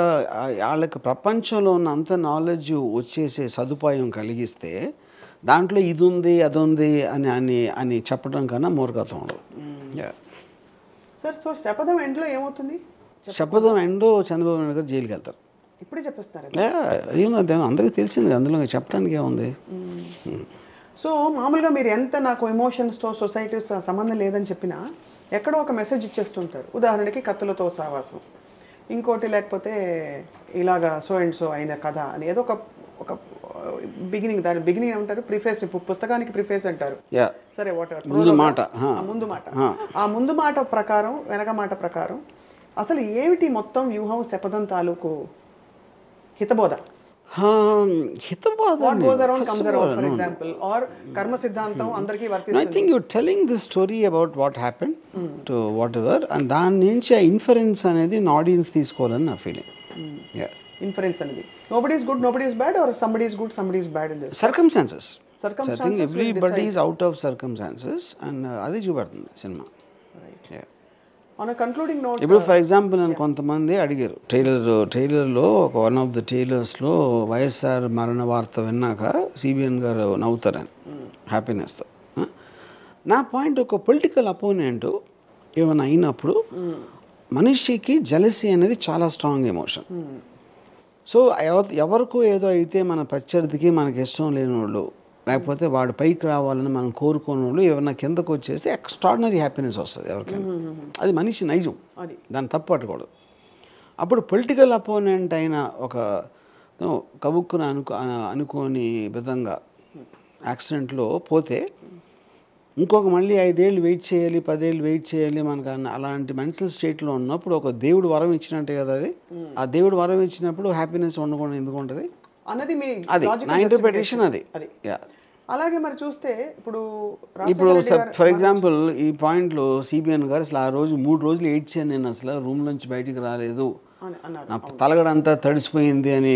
వాళ్ళకి ప్రపంచంలో ఉన్న అంత నాలెడ్జ్ వచ్చేసే సదుపాయం కలిగిస్తే దాంట్లో ఇది ఉంది అది ఉంది అని అని అని చెప్పడం కన్నా మూర్ఖత్వం ఉండదు. సార్, సో శపథం ఎండ్లో ఏమవుతుంది? శపథం ఎండో చంద్రబాబు నాయుడు గారు జైలుకి వెళ్తారు. ఇప్పుడే చెప్పేస్తారు. అది అందరికీ తెలిసింది, అందులో చెప్పడానికి ఏముంది. సో మామూలుగా మీరు ఎంత నాకు ఎమోషన్స్తో సొసైటీ సంబంధం లేదని చెప్పినా ఎక్కడో ఒక మెసేజ్ ఇచ్చేస్తుంటారు. ఉదాహరణకి కత్తులతో సావాసం, ఇంకోటి లేకపోతే ఇలాగా సో అండ్ సో అయిన కథ అని ఏదో ఒక బిగినింగ్, దాని బిగినింగ్ ఏమంటారు, ప్రిఫేస్, పుస్తకానికి ప్రిఫేస్ అంటారు. సరే, ముందు మాట, ఆ ముందు మాట ప్రకారం, వెనక మాట ప్రకారం అసలు ఏమిటి మొత్తం వ్యూహం, శపథం తాలూకు హితబోధ? I think you're telling the story about what happened to whatever, and దాని నుంచి ఆ ఇన్ఫరెన్స్ అనేది ఆడియన్స్ తీసుకోవాలని నా ఫీలింగ్. ఇన్ఫరెన్స్ అనేది nobody is good, nobody is bad, or somebody is good, somebody is bad in this circumstances. I think everybody is out of circumstances, and అది చూపెడుతుంది cinema. On a concluding note, ఇప్పుడు for example నన్ను కొంతమంది అడిగారు, ట్రైలర్లో one of the ట్రైలర్స్లో YSR మరణ వార్త విన్నాక సిబిఎన్ గారు నవ్వుతారని హ్యాపీనెస్తో. నా పాయింట్, ఒక పొలిటికల్ అపోనెంట్ ఏమైనా అయినప్పుడు మనిషికి జెలసీ అనేది చాలా స్ట్రాంగ్ ఎమోషన్. సో ఎవరికో ఏదో అయితే మన ప్రత్యర్థికి మనకి ఇష్టం లేని వాళ్ళు, లేకపోతే వాడు పైకి రావాలని మనం కోరుకునే వాళ్ళు ఎవరైనా కిందకు వచ్చేస్తే ఎక్స్ట్రాడినరీ హ్యాపీనెస్ వస్తుంది ఎవరికైనా. అది మనిషి నైజం, దాన్ని తప్పు పట్టకూడదు. అప్పుడు పొలిటికల్ అపోనెంట్ అయిన ఒక కబుక్కున అనుకోని విధంగా యాక్సిడెంట్లో పోతే ఇంకొక మళ్ళీ 5 ఏళ్ళు వెయిట్ చేయాలి, 10 ఏళ్ళు వెయిట్ చేయాలి మనకు అలాంటి మెంటల్ స్టేట్లో ఉన్నప్పుడు ఒక దేవుడు వరం ఇచ్చినట్టే కదా అది. ఆ దేవుడు వరం ఇచ్చినప్పుడు హ్యాపీనెస్ ఉండకుండా ఎందుకు ఉంటుంది అన్నది అది నా ఇంటర్ప్రిటేషన్. అది అలాగే మరి చూస్తే ఇప్పుడు ఫర్ ఎగ్జాంపుల్ ఈ పాయింట్లో సిబిఎన్ గారు అసలు ఆ రోజు 3 రోజులు ఏడ్చాను నేను, అసలు రూమ్ నుంచి బయటికి రాలేదు, నా తలగడంతా తడిసిపోయింది అని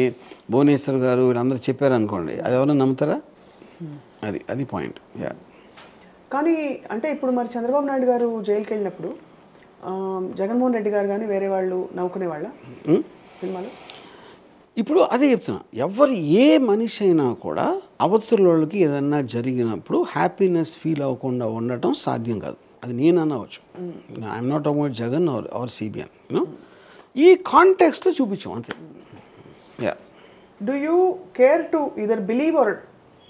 భువనేశ్వర్ గారు వీళ్ళందరూ చెప్పారు అనుకోండి, అది ఎవరైనా నమ్ముతారా? అది పాయింట్. కానీ అంటే ఇప్పుడు మరి చంద్రబాబు నాయుడు గారు జైలుకి వెళ్ళినప్పుడు జగన్మోహన్ రెడ్డి గారు కానీ వేరే వాళ్ళు నవ్వుకునేవాళ్ళ సినిమాలో? ఇప్పుడు అదే చెప్తున్నా, ఎవరు ఏ మనిషి అయినా కూడా అవతల వాళ్ళకి ఏదన్నా జరిగినప్పుడు హ్యాపీనెస్ ఫీల్ అవ్వకుండా ఉండటం సాధ్యం కాదు. అది నేను అనవచ్చు, I'm not about Jagan or CBN. ఈ కాంటెక్స్ట్లో చూపించాం అంతే. Do you care to either believe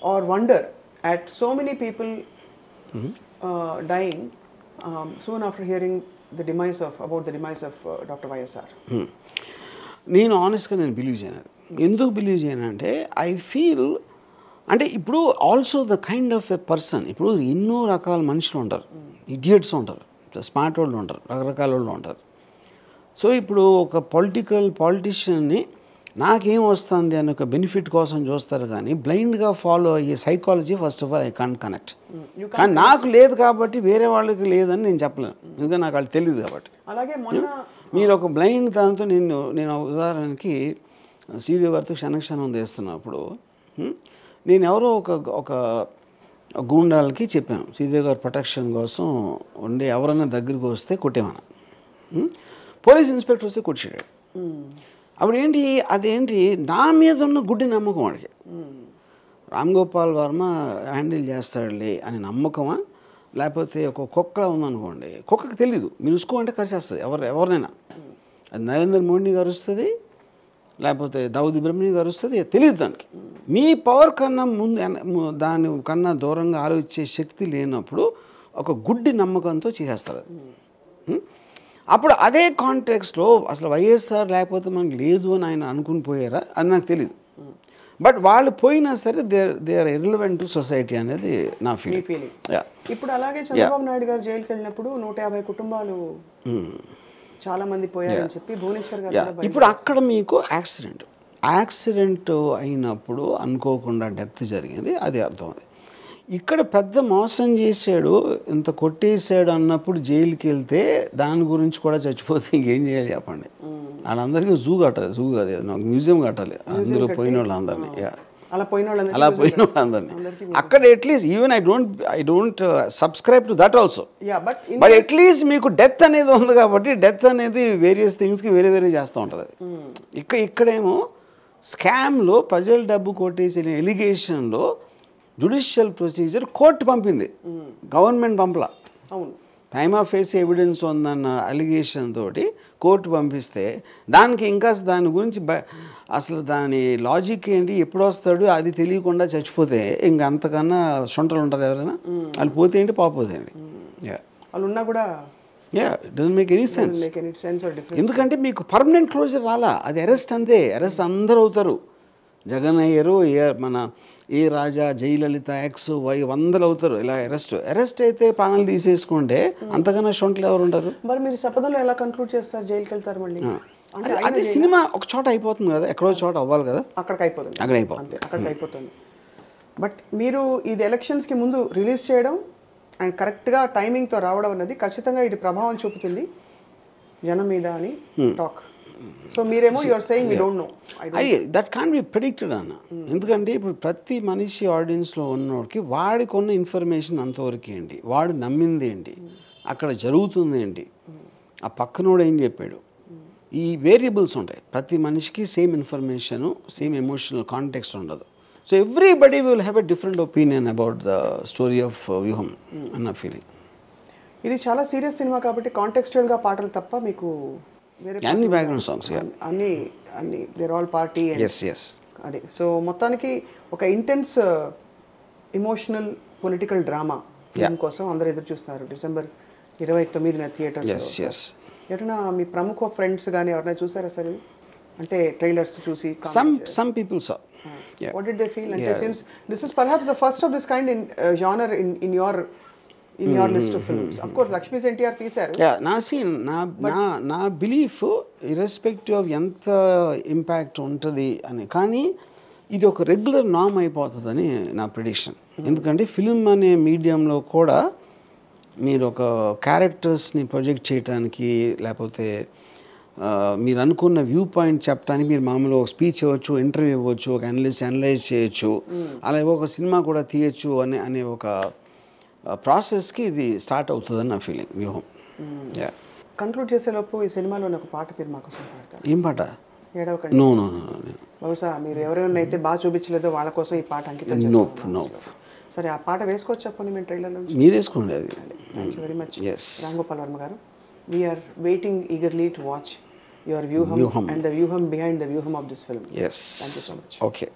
or wonder at so many people dying soon after hearing about the demise of Dr. YSR? నేను ఆనెస్ట్గా బిలీవ్ చేయను. ఎందుకు బిలీవ్ చేయనంటే ఐ ఫీల్ అంటే ఇప్పుడు also the kind of a person, ఇప్పుడు ఎన్నో రకాల మనుషులు ఉంటారు, ఇడియట్స్ ఉంటారు, స్మార్ట్ వాళ్ళు ఉంటారు, రకరకాల వాళ్ళు ఉంటారు. సో ఇప్పుడు ఒక పాలిటిషియన్ని నాకేం వస్తుంది అని ఒక బెనిఫిట్ కోసం చూస్తారు, కానీ బ్లైండ్గా ఫాలో అయ్యే psychology first of all I can't connect. కానీ నాకు లేదు కాబట్టి వేరే వాళ్ళకి లేదని నేను చెప్పలేను, ఎందుకంటే నాకు వాళ్ళు తెలియదు కాబట్టి. అలాగే మీరు ఒక బ్లైండ్ దాంతో నేను ఉదాహరణకి శ్రీదేవి గారితో క్షణక్షణం చేస్తున్నప్పుడు నేను ఎవరో ఒక గూండాలకి చెప్పాను శ్రీదేవి గారి ప్రొటెక్షన్ కోసం ఉండి ఎవరైనా దగ్గరికి వస్తే కొట్టేమన్నా. పోలీస్ ఇన్స్పెక్టర్ వస్తే కొట్టాడు. అప్పుడు అదేంటి నా మీద ఉన్న గుడ్డి నమ్మకం వాడికి, రామ్ గోపాల్ వర్మ హ్యాండిల్ చేస్తాడులే అని నమ్మకమా, లేకపోతే ఒక కుక్క ఉందనుకోండి, కుక్కకి తెలీదు మీరు ఉసుకో అంటే కరిసేస్తుంది ఎవరినైనా. అది నరేంద్ర మోడీ గారు వస్తుంది, లేకపోతే దావుద్ ఇబ్రహీం గారు వస్తుంది, తెలియదు దానికి. మీ పవర్ కన్నా దాని కన్నా దూరంగా ఆలోచించే శక్తి లేనప్పుడు ఒక గుడ్డి నమ్మకంతో చేసేస్తారు అది. అప్పుడు అదే కాంటెక్స్లో అసలు వైఎస్ఆర్ లేకపోతే మనకు లేదు అని ఆయన అనుకుని పోయారా అది నాకు తెలియదు. బట్ వాళ్ళు పోయినా సరే they are irrelevant to society అనేది నా ఫీలింగ్. ఇప్పుడు అలాగే చంద్రబాబు నాయుడు గారు జైలుకి వెళ్ళినప్పుడు 150 కుటుంబాలు చాలా మంది పోయారని చెప్పి భువనేశ్వర్ గారు ఇప్పుడు అక్కడ మీకు యాక్సిడెంట్ అయినప్పుడు అనుకోకుండా డెత్ జరిగింది, అది అర్థమైంది. ఇక్కడ పెద్ద మోసం చేశాడు, ఇంత కొట్టేసాడు అన్నప్పుడు జైలుకి వెళ్తే దాని గురించి కూడా చచ్చిపోతే ఇంకేం చేయాలి చెప్పండి. వాళ్ళందరికీ జూ కాదు నాకు మ్యూజియం కట్టాలి అందులో పోయిన వాళ్ళందరినీ. అలా పోయిన వాళ్ళందరినీ అక్కడ at least even I don't subscribe to that also. But at least మీకు డెత్ అనేది ఉంది కాబట్టి డెత్ అనేది వేరియస్ థింగ్స్కి వేరే చేస్తూ ఉంటుంది. ఇక్కడేమో స్కామ్లో ప్రజల డబ్బు కొట్టేసిన ఎలిగేషన్లో జుడిషియల్ ప్రొసీజర్ కోర్టు పంపింది, గవర్నమెంట్ పంపలా. అవును, ప్రైమా ఫేస్ ఎవిడెన్స్ ఉందన్న అలిగేషన్ తోటి కోర్టు పంపిస్తే దానికి ఇంకా దాని గురించి అసలు దాని లాజిక్ ఏంటి, ఎప్పుడు వస్తాడు అది తెలియకుండా చచ్చిపోతే ఇంక అంతకన్నా సొంటలు ఉంటారు ఎవరైనా. వాళ్ళు పోతే ఏంటి పాపోతే ఏంటి, వాళ్ళు ఉన్నా కూడా it doesn't make any sense. ఎందుకంటే మీకు పర్మనెంట్ క్లోజర్ రాలా, అది అరెస్ట్ అంతే. అరెస్ట్ అందరూ అవుతారు, జగన్ అయ్యారు, మన ఏ రాజా, జయలలిత, ఎక్స్ వై 100 అవుతారు ఇలా అరెస్ట్ అయితే ప్రాణాలు తీసేసుకుంటే అంతకన్నా షొంట్లు ఎవరు ఉంటారు. మరి మీరు శపథంలో ఎలా కంక్లూడ్ చేస్తారు, జైలుకి వెళ్తారు మళ్ళీ? అది సినిమా ఒక చోట అయిపోతుంది కదా, ఎక్కడో చోట అవ్వాలి కదా, అక్కడికి అయిపోతుంది. బట్ మీరు ఇది ఎలక్షన్స్కి ముందు రిలీజ్ చేయడం అండ్ కరెక్ట్గా టైమింగ్తో రావడం అన్నది ఖచ్చితంగా ఇది ప్రభావం చూపుతుంది జనం మీద అని టాక్. సో మీరేమో you're saying we don't know. That can be predicted అన్న. ఎందుకంటే ఇప్పుడు ప్రతి మనిషి ఆడియన్స్లో ఉన్నోడికి వాడికి ఉన్న ఇన్ఫర్మేషన్ అంతవరకు ఏంటి, వాడు నమ్మింది ఏంటి, అక్కడ జరుగుతుంది ఏంటి, ఆ పక్కనోడు ఏం చెప్పాడు, ఈ వేరియబుల్స్ ఉంటాయి. ప్రతి మనిషికి same information, same emotional context ఉండదు. So everybody will have a different opinion about the story of Vyooham అన్న ఫీలింగ్. ఇది చాలా సీరియస్ సినిమా కాబట్టి కాంటెక్స్చువల్గా పాటలు తప్ప మీకు అన్ని బ్యాక్గ్రౌండ్ సాంగ్స్ అన్ని దేర్ ఆల్ పార్టీ. అదే. సో మొత్తానికి ఒక intense emotional political drama film కోసం అందరూ ఎదురు చూస్తున్నారు డిసెంబర్ 29న థియేటర్స్. ఎవరైనా మీ ప్రముఖ ఫ్రెండ్స్ కానీ ఎవరైనా చూసారా సార్ అంటే ట్రైలర్స్ చూసి? some people saw. What did they feel? And since this is perhaps the first of this kind in genre in your list of films. Of course Lakshmi NTR తీశారు. నా belief irrespective of ఎంత impact ఉంటుంది అని, కానీ ఇది ఒక regular నామ్ అయిపోతుందని నా ప్రిడిక్షన్. ఎందుకంటే ఫిల్మ్ అనే మీడియంలో కూడా మీరు ఒక క్యారెక్టర్స్ని ప్రొజెక్ట్ చేయడానికి, లేకపోతే మీరు అనుకున్న వ్యూ పాయింట్ చెప్పడానికి మీరు మామూలు ఒక స్పీచ్ ఇవ్వచ్చు, ఇంటర్వ్యూ ఇవ్వచ్చు, ఒక అనలైజ్ చేయొచ్చు, అలాగే ఒక సినిమా కూడా తీయచ్చు అనే ఒక ప్రాసెస్కి ఇది స్టార్ట్ అవుతుందని నా ఫీలింగ్ వ్యూహం. కంక్లూడ్ చేసేలోపు ఈ సినిమాలో ఒక పాట పేరు మా కోసం పాడతారు. ఏం పాట? నో బహుశా మీరు ఎవరైనా అయితే బాగా చూపించలేదో వాళ్ళ కోసం ఈ పాట అంకితం చేస్తాను. సరే, ఆ పాట వేసుకోవచ్చు చెప్పండి మేము ట్రైలర్లో. మీరు వేసుకోండి అది. Thank you very much Ram Gopal Varma గారు. We are waiting eagerly to watch your Vyuham and the Vyuham behind the Vyuham of this film. Yes. Thank you so much. Okay.